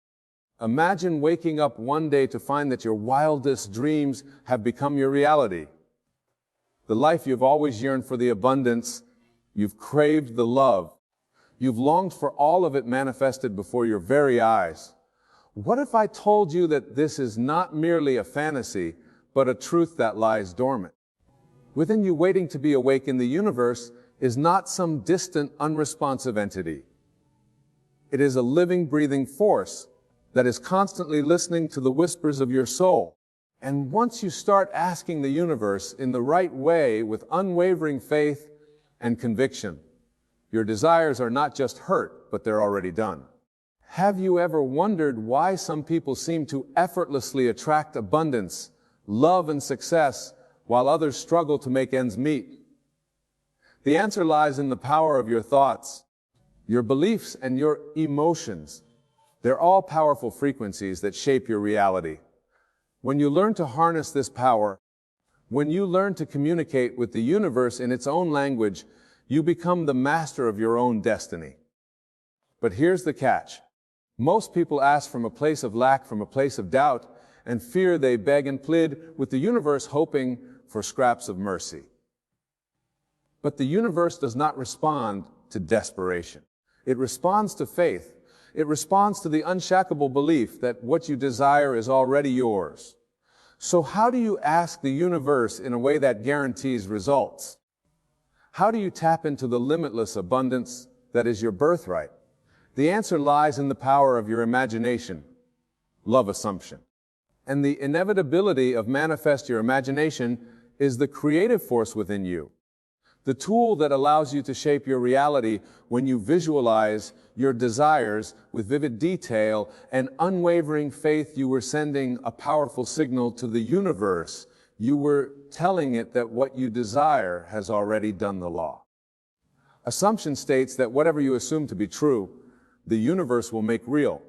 Imagine waking up one day to find that your wildest dreams have become your reality. The life you've always yearned for, the abundance you've craved, the love you've longed for, all of it manifested before your very eyes. What if I told you that this is not merely a fantasy, but a truth that lies dormant? Within you, waiting to be awake in the universe, is not some distant, unresponsive entity. It is a living, breathing force that is constantly listening to the whispers of your soul. And once you start asking the universe in the right way with unwavering faith and conviction, your desires are not just hurt, but they're already done. Have you ever wondered why some people seem to effortlessly attract abundance, love, and success, while others struggle to make ends meet? The answer lies in the power of your thoughts, your beliefs, and your emotions. They're all powerful frequencies that shape your reality. When you learn to harness this power, when you learn to communicate with the universe in its own language, you become the master of your own destiny. But here's the catch. Most people ask from a place of lack, from a place of doubt and fear. They beg and plead with the universe, hoping for scraps of mercy. But the universe does not respond to desperation. It responds to faith. It responds to the unshakable belief that what you desire is already yours. So how do you ask the universe in a way that guarantees results? How do you tap into the limitless abundance that is your birthright? The answer lies in the power of your imagination, love assumption. And the inevitability of manifest your imagination is the creative force within you. The tool that allows you to shape your reality. When you visualize your desires with vivid detail and unwavering faith, you were sending a powerful signal to the universe. You were telling it that what you desire has already done the law. Assumption states that whatever you assume to be true, the universe will make real.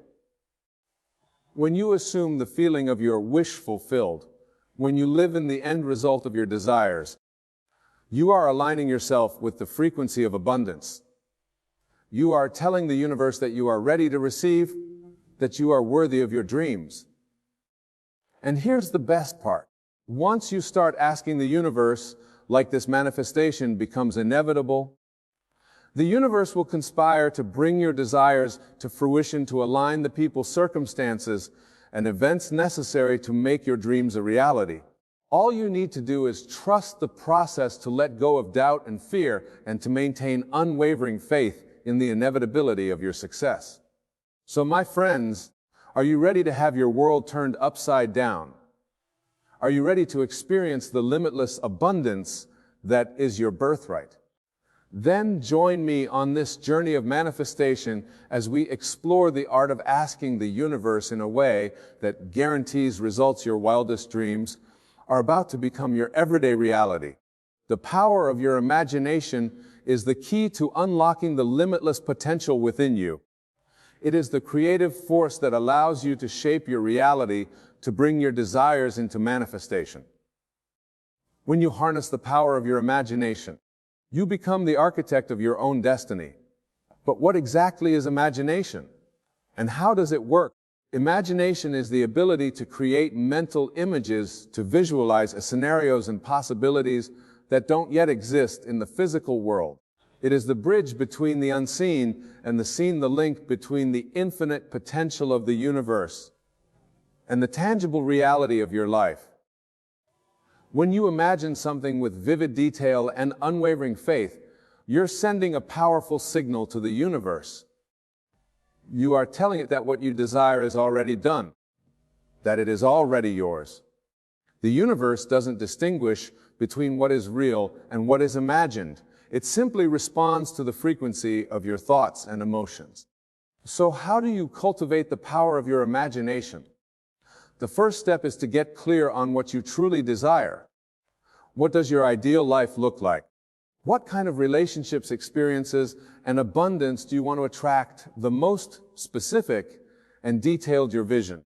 When you assume the feeling of your wish fulfilled, when you live in the end result of your desires, you are aligning yourself with the frequency of abundance. You are telling the universe that you are ready to receive, that you are worthy of your dreams. And here's the best part. Once you start asking the universe, like this manifestation becomes inevitable, the universe will conspire to bring your desires to fruition, to align the people, circumstances, and events necessary to make your dreams a reality. All you need to do is trust the process, to let go of doubt and fear, and to maintain unwavering faith in the inevitability of your success. So, my friends, are you ready to have your world turned upside down? Are you ready to experience the limitless abundance that is your birthright? Then join me on this journey of manifestation as we explore the art of asking the universe in a way that guarantees results your wildest dreams are about to become your everyday reality. The power of your imagination is the key to unlocking the limitless potential within you. It is the creative force that allows you to shape your reality, to bring your desires into manifestation. When you harness the power of your imagination, you become the architect of your own destiny. But what exactly is imagination? And how does it work? Imagination is the ability to create mental images, to visualize scenarios and possibilities that don't yet exist in the physical world. It is the bridge between the unseen and the seen, the link between the infinite potential of the universe and the tangible reality of your life. When you imagine something with vivid detail and unwavering faith, you're sending a powerful signal to the universe. You are telling it that what you desire is already done, that it is already yours. The universe doesn't distinguish between what is real and what is imagined. It simply responds to the frequency of your thoughts and emotions. So how do you cultivate the power of your imagination? The first step is to get clear on what you truly desire. What does your ideal life look like? What kind of relationships, experiences, and abundance do you want to attract? The most specific and detailed your vision,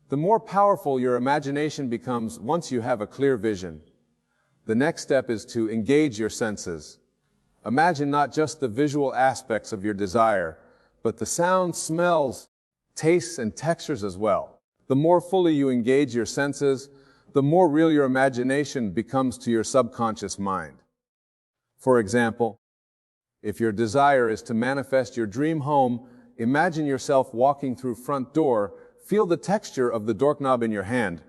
the more powerful your imagination becomes once you have a clear vision. The next step is to engage your senses. Imagine not just the visual aspects of your desire, but the sounds, smells, tastes, and textures as well. The more fully you engage your senses, the more real your imagination becomes to your subconscious mind. For example, if your desire is to manifest your dream home, imagine yourself walking through front door. Feel the texture of the doorknob in your hand,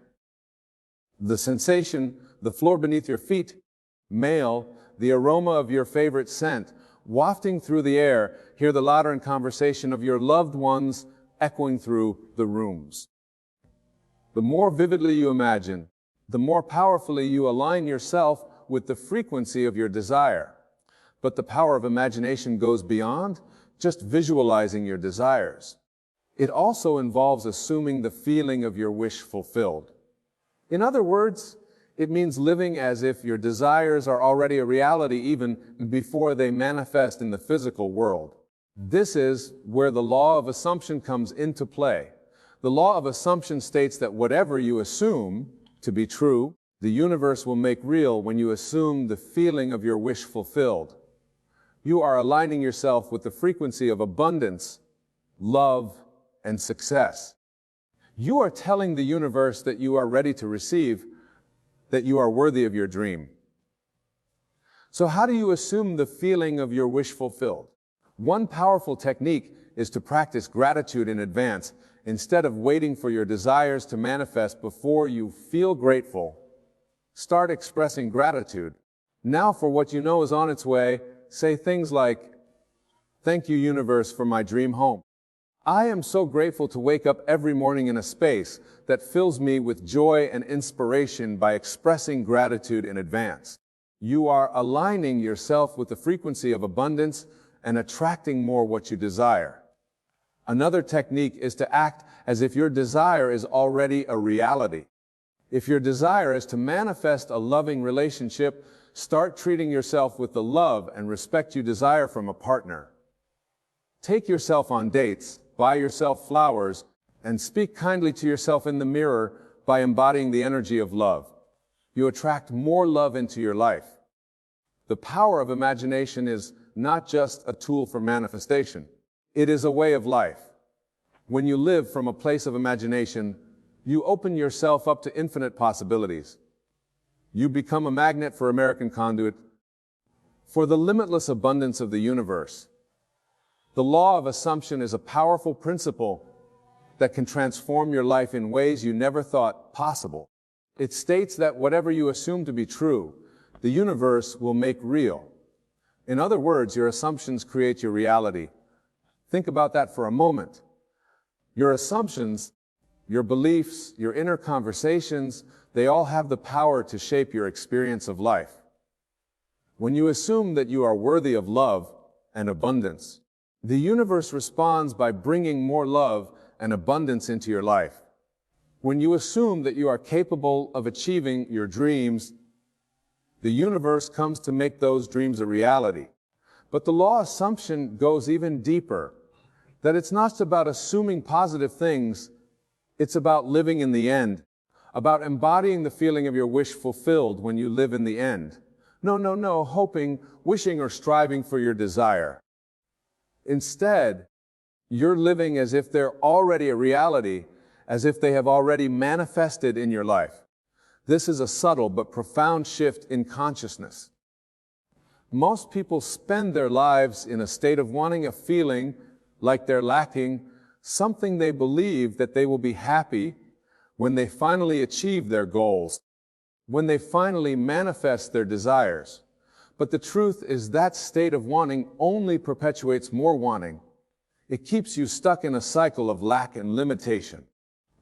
the sensation, the floor beneath your feet, the aroma of your favorite scent wafting through the air. Hear the laughter and conversation of your loved ones echoing through the rooms. The more vividly you imagine, the more powerfully you align yourself with the frequency of your desire. But the power of imagination goes beyond just visualizing your desires. It also involves assuming the feeling of your wish fulfilled. In other words, it means living as if your desires are already a reality even before they manifest in the physical world. This is where the law of assumption comes into play. The law of assumption states that whatever you assume to be true, the universe will make real when you assume the feeling of your wish fulfilled. You are aligning yourself with the frequency of abundance, love, and success. You are telling the universe that you are ready to receive, that you are worthy of your dream. So how do you assume the feeling of your wish fulfilled? One powerful technique is to practice gratitude in advance. Instead of waiting for your desires to manifest before you feel grateful, start expressing gratitude. Now for what you know is on its way, say things like, "Thank you, universe, for my dream home. I am so grateful to wake up every morning in a space that fills me with joy and inspiration." By expressing gratitude in advance, you are aligning yourself with the frequency of abundance and attracting more what you desire. Another technique is to act as if your desire is already a reality. If your desire is to manifest a loving relationship, start treating yourself with the love and respect you desire from a partner. Take yourself on dates, buy yourself flowers, and speak kindly to yourself in the mirror. By embodying the energy of love, you attract more love into your life. The power of imagination is not just a tool for manifestation. It is a way of life. When you live from a place of imagination, you open yourself up to infinite possibilities. You become a magnet for American conduit for the limitless abundance of the universe. The law of assumption is a powerful principle that can transform your life in ways you never thought possible. It states that whatever you assume to be true, the universe will make real. In other words, your assumptions create your reality. Think about that for a moment. Your assumptions, your beliefs, your inner conversations, they all have the power to shape your experience of life. When you assume that you are worthy of love and abundance, the universe responds by bringing more love and abundance into your life. When you assume that you are capable of achieving your dreams, the universe comes to make those dreams a reality. But the law of assumption goes even deeper, that it's not about assuming positive things, it's about living in the end, about embodying the feeling of your wish fulfilled when you live in the end. No, hoping, wishing, or striving for your desire. Instead, you're living as if they're already a reality, as if they have already manifested in your life. This is a subtle but profound shift in consciousness. Most people spend their lives in a state of wanting a feeling like they're lacking something they believe that they will be happy when they finally achieve their goals, when they finally manifest their desires. But the truth is that state of wanting only perpetuates more wanting. It keeps you stuck in a cycle of lack and limitation.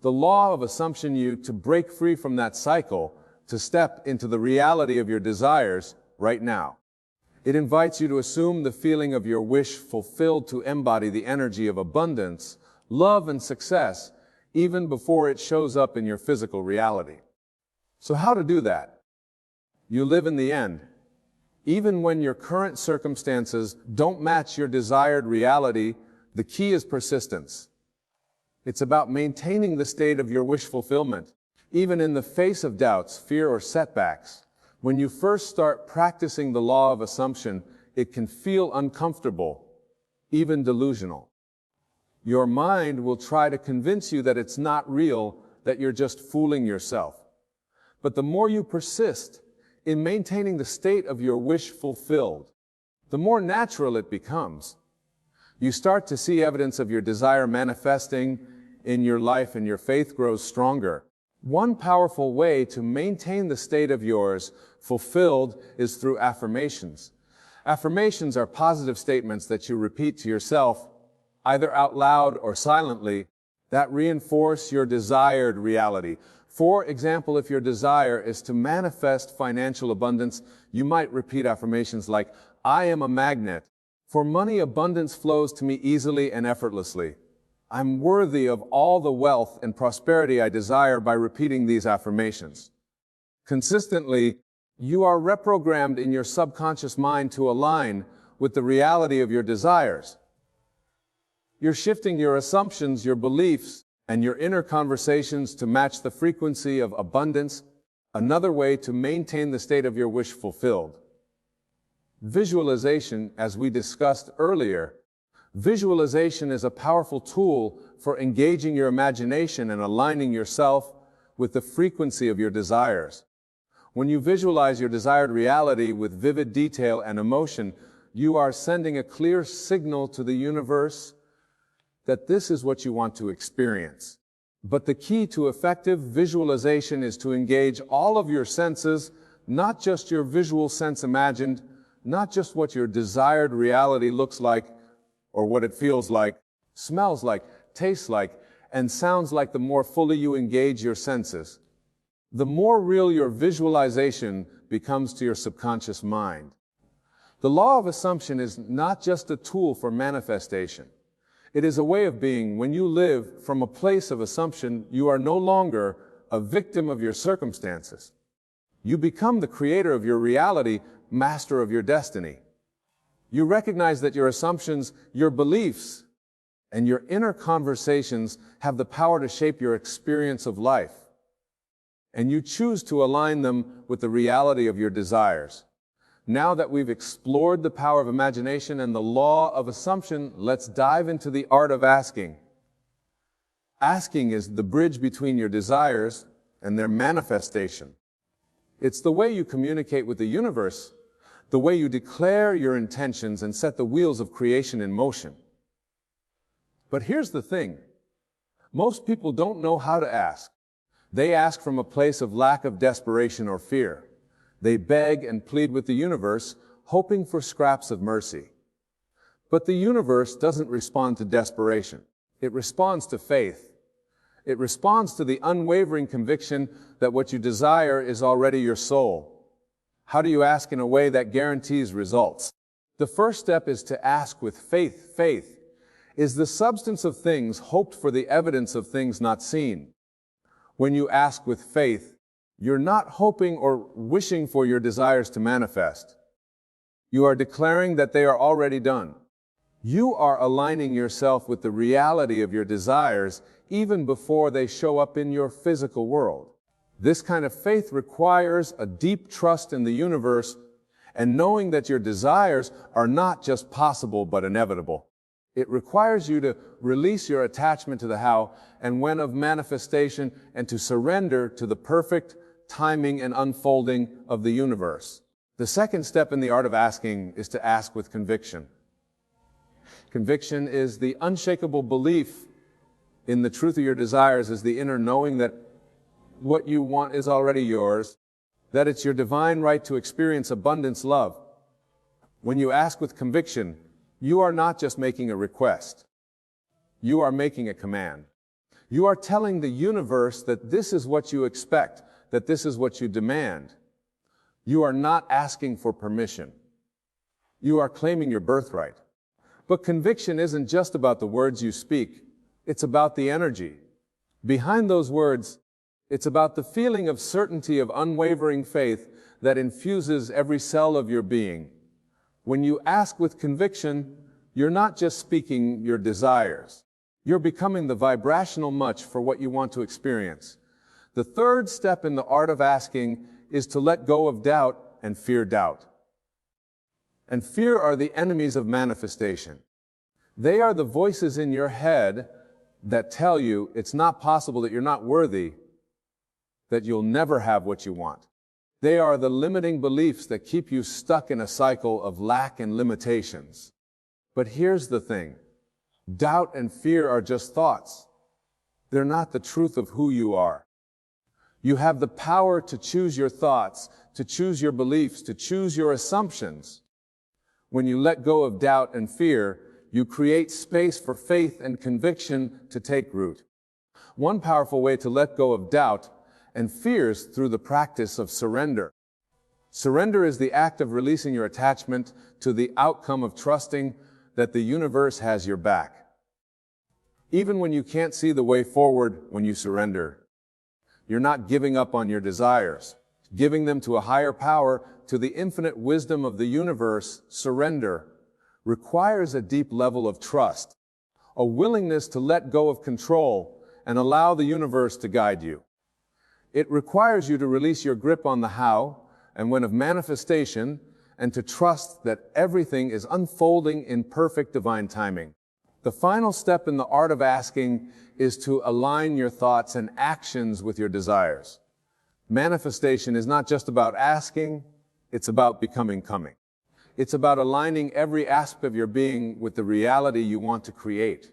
The law of assumption you to break free from that cycle, to step into the reality of your desires right now. It invites you to assume the feeling of your wish fulfilled, to embody the energy of abundance, love, and success, even before it shows up in your physical reality. So how to do that? You live in the end. Even when your current circumstances don't match your desired reality, the key is persistence. It's about maintaining the state of your wish fulfillment, even in the face of doubts, fear, or setbacks. When you first start practicing the law of assumption, it can feel uncomfortable, even delusional. Your mind will try to convince you that it's not real, that you're just fooling yourself. But the more you persist in maintaining the state of your wish fulfilled, the more natural it becomes. You start to see evidence of your desire manifesting in your life, and your faith grows stronger. One powerful way to maintain the state of yours fulfilled is through affirmations. Affirmations are positive statements that you repeat to yourself, either out loud or silently, that reinforce your desired reality. For example, if your desire is to manifest financial abundance, you might repeat affirmations like, "I am a magnet. For money, abundance flows to me easily and effortlessly. I'm worthy of all the wealth and prosperity I desire," by repeating these affirmations. Consistently, you are reprogrammed in your subconscious mind to align with the reality of your desires. You're shifting your assumptions, your beliefs, and your inner conversations to match the frequency of abundance. Another way to maintain the state of your wish fulfilled. Visualization, as we discussed earlier. Visualization is a powerful tool for engaging your imagination and aligning yourself with the frequency of your desires. When you visualize your desired reality with vivid detail and emotion, you are sending a clear signal to the universe that this is what you want to experience. But the key to effective visualization is to engage all of your senses, not just your visual sense imagined, not just what your desired reality looks like, or what it feels like, smells like, tastes like, and sounds like. The more fully you engage your senses, the more real your visualization becomes to your subconscious mind. The law of assumption is not just a tool for manifestation. It is a way of being. When you live from a place of assumption, you are no longer a victim of your circumstances. You become the creator of your reality, master of your destiny. You recognize that your assumptions, your beliefs, and your inner conversations have the power to shape your experience of life. And you choose to align them with the reality of your desires. Now that we've explored the power of imagination and the law of assumption, let's dive into the art of asking. Asking is the bridge between your desires and their manifestation. It's the way you communicate with the universe, the way you declare your intentions and set the wheels of creation in motion. But here's the thing. Most people don't know how to ask. They ask from a place of lack of desperation or fear. They beg and plead with the universe, hoping for scraps of mercy. But the universe doesn't respond to desperation. It responds to faith. It responds to the unwavering conviction that what you desire is already your soul. How do you ask in a way that guarantees results? The first step is to ask with faith. Faith is the substance of things hoped for, the evidence of things not seen. When you ask with faith, you're not hoping or wishing for your desires to manifest. You are declaring that they are already done. You are aligning yourself with the reality of your desires even before they show up in your physical world. This kind of faith requires a deep trust in the universe and knowing that your desires are not just possible but inevitable. It requires you to release your attachment to the how and when of manifestation and to surrender to the perfect timing and unfolding of the universe. The second step in the art of asking is to ask with conviction. Conviction is the unshakable belief in the truth of your desires, is the inner knowing that what you want is already yours, that it's your divine right to experience abundance love. When you ask with conviction, you are not just making a request. You are making a command. You are telling the universe that this is what you expect, that this is what you demand. You are not asking for permission. You are claiming your birthright. But conviction isn't just about the words you speak. It's about the energy. Behind those words, it's about the feeling of certainty, of unwavering faith that infuses every cell of your being. When you ask with conviction, you're not just speaking your desires. You're becoming the vibrational match for what you want to experience. The third step in the art of asking is to let go of doubt and fear. Doubt and fear are the enemies of manifestation. They are the voices in your head that tell you it's not possible, that you're not worthy, that you'll never have what you want. They are the limiting beliefs that keep you stuck in a cycle of lack and limitations. But here's the thing. Doubt and fear are just thoughts. They're not the truth of who you are. You have the power to choose your thoughts, to choose your beliefs, to choose your assumptions. When you let go of doubt and fear, you create space for faith and conviction to take root. One powerful way to let go of doubt and fears through the practice of surrender. Surrender is the act of releasing your attachment to the outcome, of trusting that the universe has your back. Even when you can't see the way forward, when you surrender, you're not giving up on your desires, giving them to a higher power, to the infinite wisdom of the universe. Surrender requires a deep level of trust, a willingness to let go of control and allow the universe to guide you. It requires you to release your grip on the how and when of manifestation and to trust that everything is unfolding in perfect divine timing. The final step in the art of asking is to align your thoughts and actions with your desires. Manifestation is not just about asking, it's about becoming. It's about aligning every aspect of your being with the reality you want to create.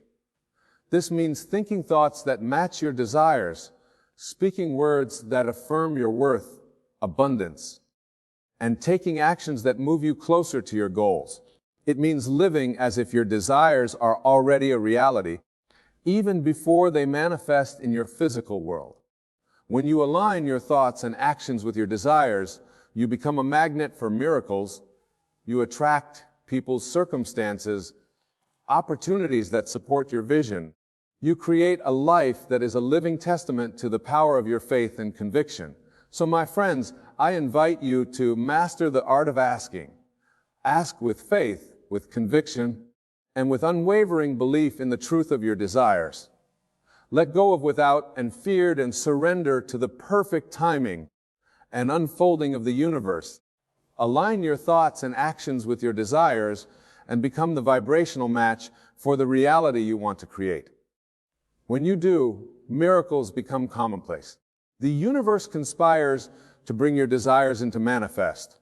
This means thinking thoughts that match your desires, speaking words that affirm your worth, abundance, and taking actions that move you closer to your goals. It means living as if your desires are already a reality, even before they manifest in your physical world. When you align your thoughts and actions with your desires, you become a magnet for miracles. You attract people's circumstances, opportunities that support your vision. You create a life that is a living testament to the power of your faith and conviction. So my friends, I invite you to master the art of asking. Ask with faith, with conviction, and with unwavering belief in the truth of your desires. Let go of without and feared and surrender to the perfect timing and unfolding of the universe. Align your thoughts and actions with your desires and become the vibrational match for the reality you want to create. When you do, miracles become commonplace. The universe conspires to bring your desires into manifest.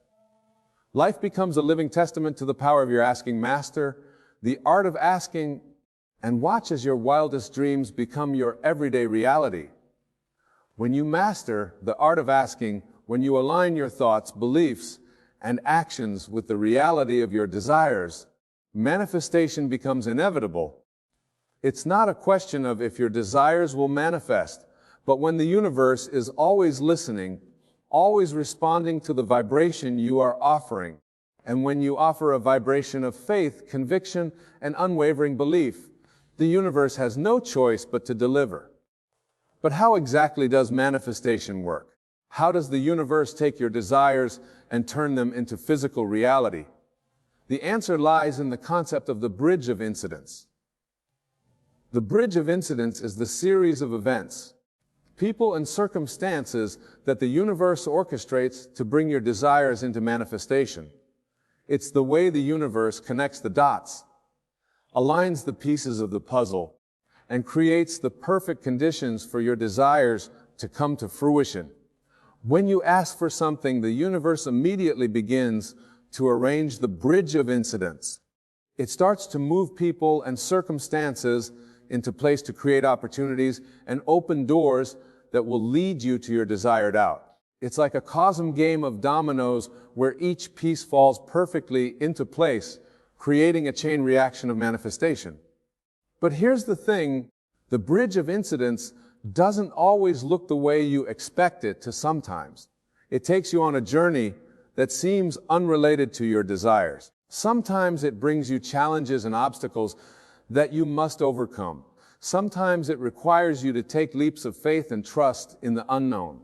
Life becomes a living testament to the power of your asking. Master the art of asking and watch as your wildest dreams become your everyday reality. When you master the art of asking, when you align your thoughts, beliefs, and actions with the reality of your desires, manifestation becomes inevitable. It's not a question of if your desires will manifest, but when the universe is always listening, always responding to the vibration you are offering. And when you offer a vibration of faith, conviction, and unwavering belief, the universe has no choice but to deliver. But how exactly does manifestation work? How does the universe take your desires and turn them into physical reality? The answer lies in the concept of the bridge of incidents. The bridge of incidents is the series of events, people and circumstances that the universe orchestrates to bring your desires into manifestation. It's the way the universe connects the dots, aligns the pieces of the puzzle, and creates the perfect conditions for your desires to come to fruition. When you ask for something, the universe immediately begins to arrange the bridge of incidents. It starts to move people and circumstances into place to create opportunities and open doors that will lead you to your desired out. It's like a cosmic game of dominoes where each piece falls perfectly into place, creating a chain reaction of manifestation. But here's the thing, the bridge of incidents doesn't always look the way you expect it to sometimes. It takes you on a journey that seems unrelated to your desires. Sometimes it brings you challenges and obstacles that you must overcome. Sometimes it requires you to take leaps of faith and trust in the unknown.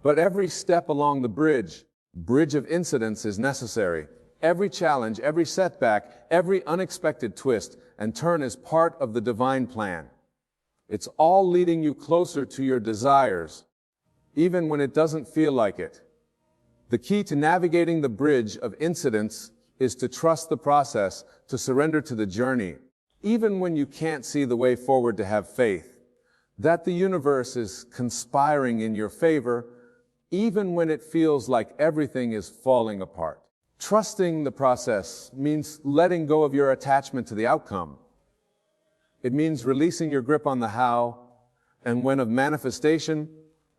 But every step along the bridge of incidents is necessary. Every challenge, every setback, every unexpected twist and turn is part of the divine plan. It's all leading you closer to your desires, even when it doesn't feel like it. The key to navigating the bridge of incidents is to trust the process, to surrender to the journey, even when you can't see the way forward, to have faith that the universe is conspiring in your favor, even when it feels like everything is falling apart. Trusting the process means letting go of your attachment to the outcome. It means releasing your grip on the how and when of manifestation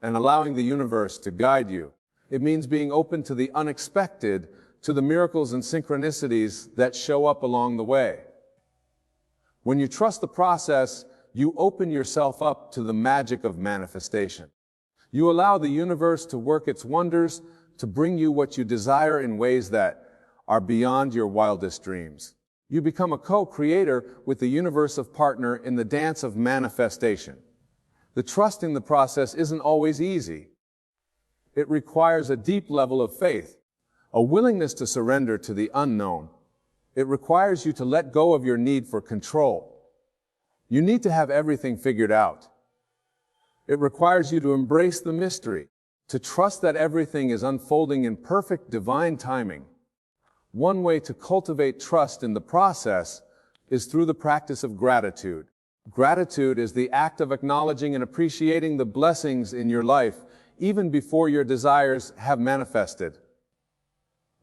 and allowing the universe to guide you. It means being open to the unexpected, to the miracles and synchronicities that show up along the way. When you trust the process, you open yourself up to the magic of manifestation. You allow the universe to work its wonders to bring you what you desire in ways that are beyond your wildest dreams. You become a co-creator with the universe, of partner in the dance of manifestation. The trusting the process isn't always easy. It requires a deep level of faith, a willingness to surrender to the unknown. It requires you to let go of your need for control. You need to have everything figured out. It requires you to embrace the mystery, to trust that everything is unfolding in perfect divine timing. One way to cultivate trust in the process is through the practice of gratitude. Gratitude is the act of acknowledging and appreciating the blessings in your life, even before your desires have manifested.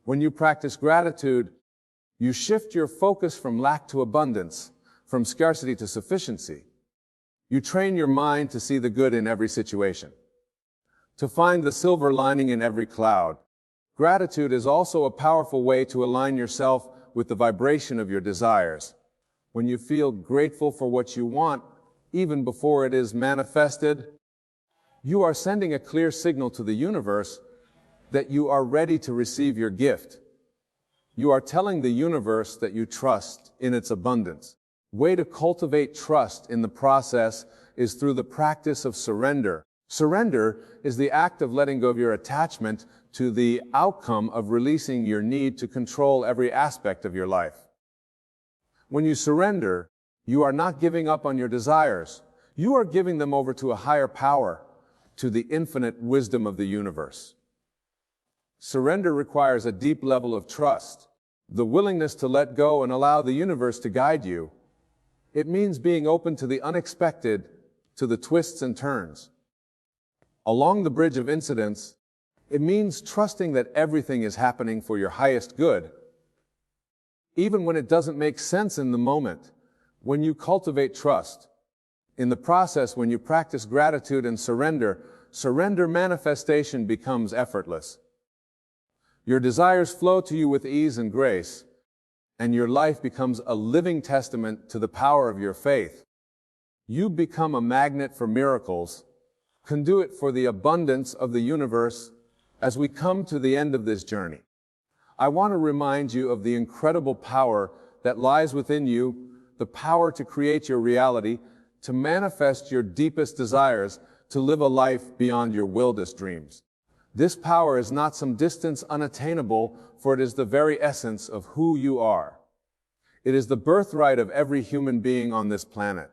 When you practice gratitude, you shift your focus from lack to abundance, from scarcity to sufficiency. You train your mind to see the good in every situation, to find the silver lining in every cloud. Gratitude is also a powerful way to align yourself with the vibration of your desires. When you feel grateful for what you want, even before it is manifested, you are sending a clear signal to the universe that you are ready to receive your gift. You are telling the universe that you trust in its abundance. Way to cultivate trust in the process is through the practice of surrender. Surrender is the act of letting go of your attachment to the outcome, of releasing your need to control every aspect of your life. When you surrender, you are not giving up on your desires. You are giving them over to a higher power, to the infinite wisdom of the universe. Surrender requires a deep level of trust, the willingness to let go and allow the universe to guide you. It means being open to the unexpected, to the twists and turns. Along the bridge of incidents, it means trusting that everything is happening for your highest good, even when it doesn't make sense in the moment. When you cultivate trust, In the process, when you practice gratitude and surrender manifestation becomes effortless. Your desires flow to you with ease and grace, and your life becomes a living testament to the power of your faith. You become a magnet for miracles, conduit for the abundance of the universe. As we come to the end of this journey, I want to remind you of the incredible power that lies within you, the power to create your reality, to manifest your deepest desires, to live a life beyond your wildest dreams. This power is not some distance unattainable, for it is the very essence of who you are. It is the birthright of every human being on this planet.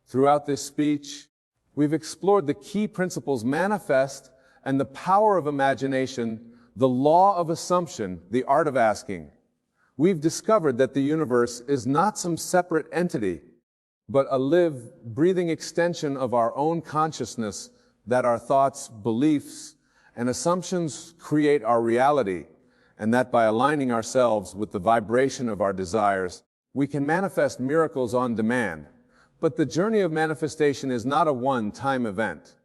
Throughout this speech, we've explored the key principles manifest and the power of imagination, the law of assumption, the art of asking. We've discovered that the universe is not some separate entity, but a live, breathing extension of our own consciousness, that our thoughts, beliefs, and assumptions create our reality, and that by aligning ourselves with the vibration of our desires, we can manifest miracles on demand. But the journey of manifestation is not a one-time event.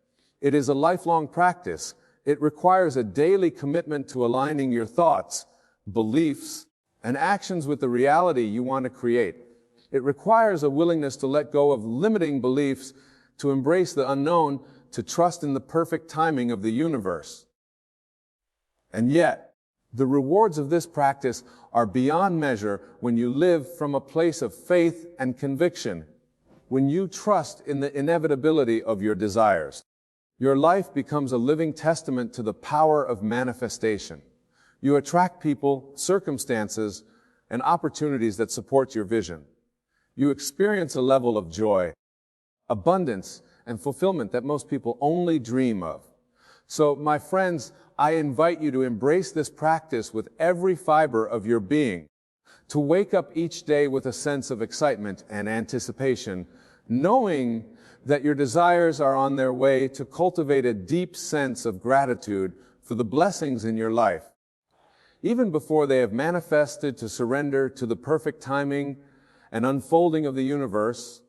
It is a lifelong practice. It requires a daily commitment to aligning your thoughts, beliefs, and actions with the reality you want to create. It requires a willingness to let go of limiting beliefs, to embrace the unknown, to trust in the perfect timing of the universe. And yet, the rewards of this practice are beyond measure when you live from a place of faith and conviction, when you trust in the inevitability of your desires. Your life becomes a living testament to the power of manifestation. You attract people, circumstances, and opportunities that support your vision. You experience a level of joy, abundance, and fulfillment that most people only dream of. So, my friends, I invite you to embrace this practice with every fiber of your being, to wake up each day with a sense of excitement and anticipation, knowing that your desires are on their way, to cultivate a deep sense of gratitude for the blessings in your life. Even before they have manifested, to surrender to the perfect timing and unfolding of the universe,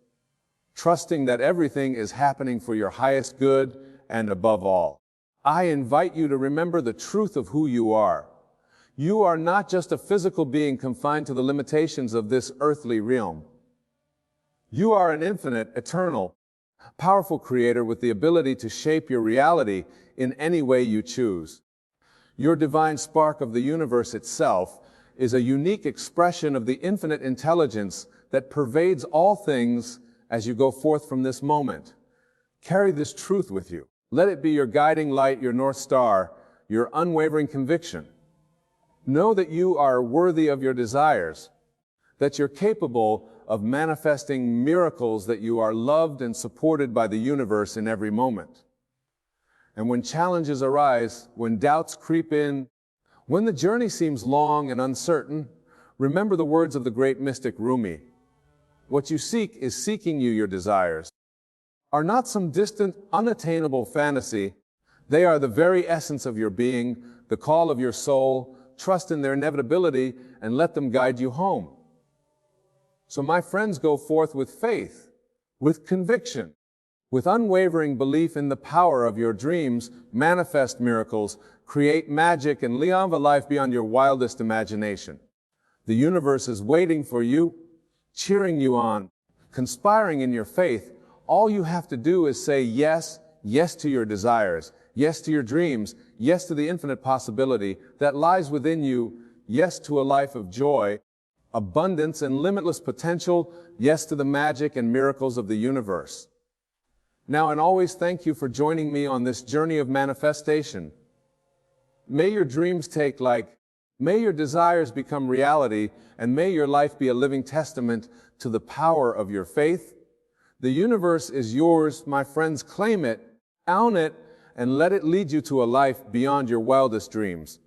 trusting that everything is happening for your highest good and above all. I invite you to remember the truth of who you are. You are not just a physical being confined to the limitations of this earthly realm. You are an infinite, eternal, powerful creator with the ability to shape your reality in any way you choose. Your divine spark of the universe itself is a unique expression of the infinite intelligence that pervades all things as you go forth from this moment. Carry this truth with you. Let it be your guiding light, your North Star, your unwavering conviction. Know that you are worthy of your desires, that you're capable of manifesting miracles, that you are loved and supported by the universe in every moment. And when challenges arise, when doubts creep in, when the journey seems long and uncertain, remember the words of the great mystic Rumi. What you seek is seeking you. Your desires are not some distant, unattainable fantasy. They are the very essence of your being, the call of your soul. Trust in their inevitability and let them guide you home. So my friends, go forth with faith, with conviction, with unwavering belief in the power of your dreams. Manifest miracles, create magic, and live a life beyond your wildest imagination. The universe is waiting for you, cheering you on, conspiring in your faith. All you have to do is say yes, yes to your desires, yes to your dreams, yes to the infinite possibility that lies within you, yes to a life of joy, abundance, and limitless potential, yes to the magic and miracles of the universe. Now and always, thank you for joining me on this journey of manifestation. May your dreams take flight, may your desires become reality, and may your life be a living testament to the power of your faith. The universe is yours, my friends. Claim it, own it, and let it lead you to a life beyond your wildest dreams.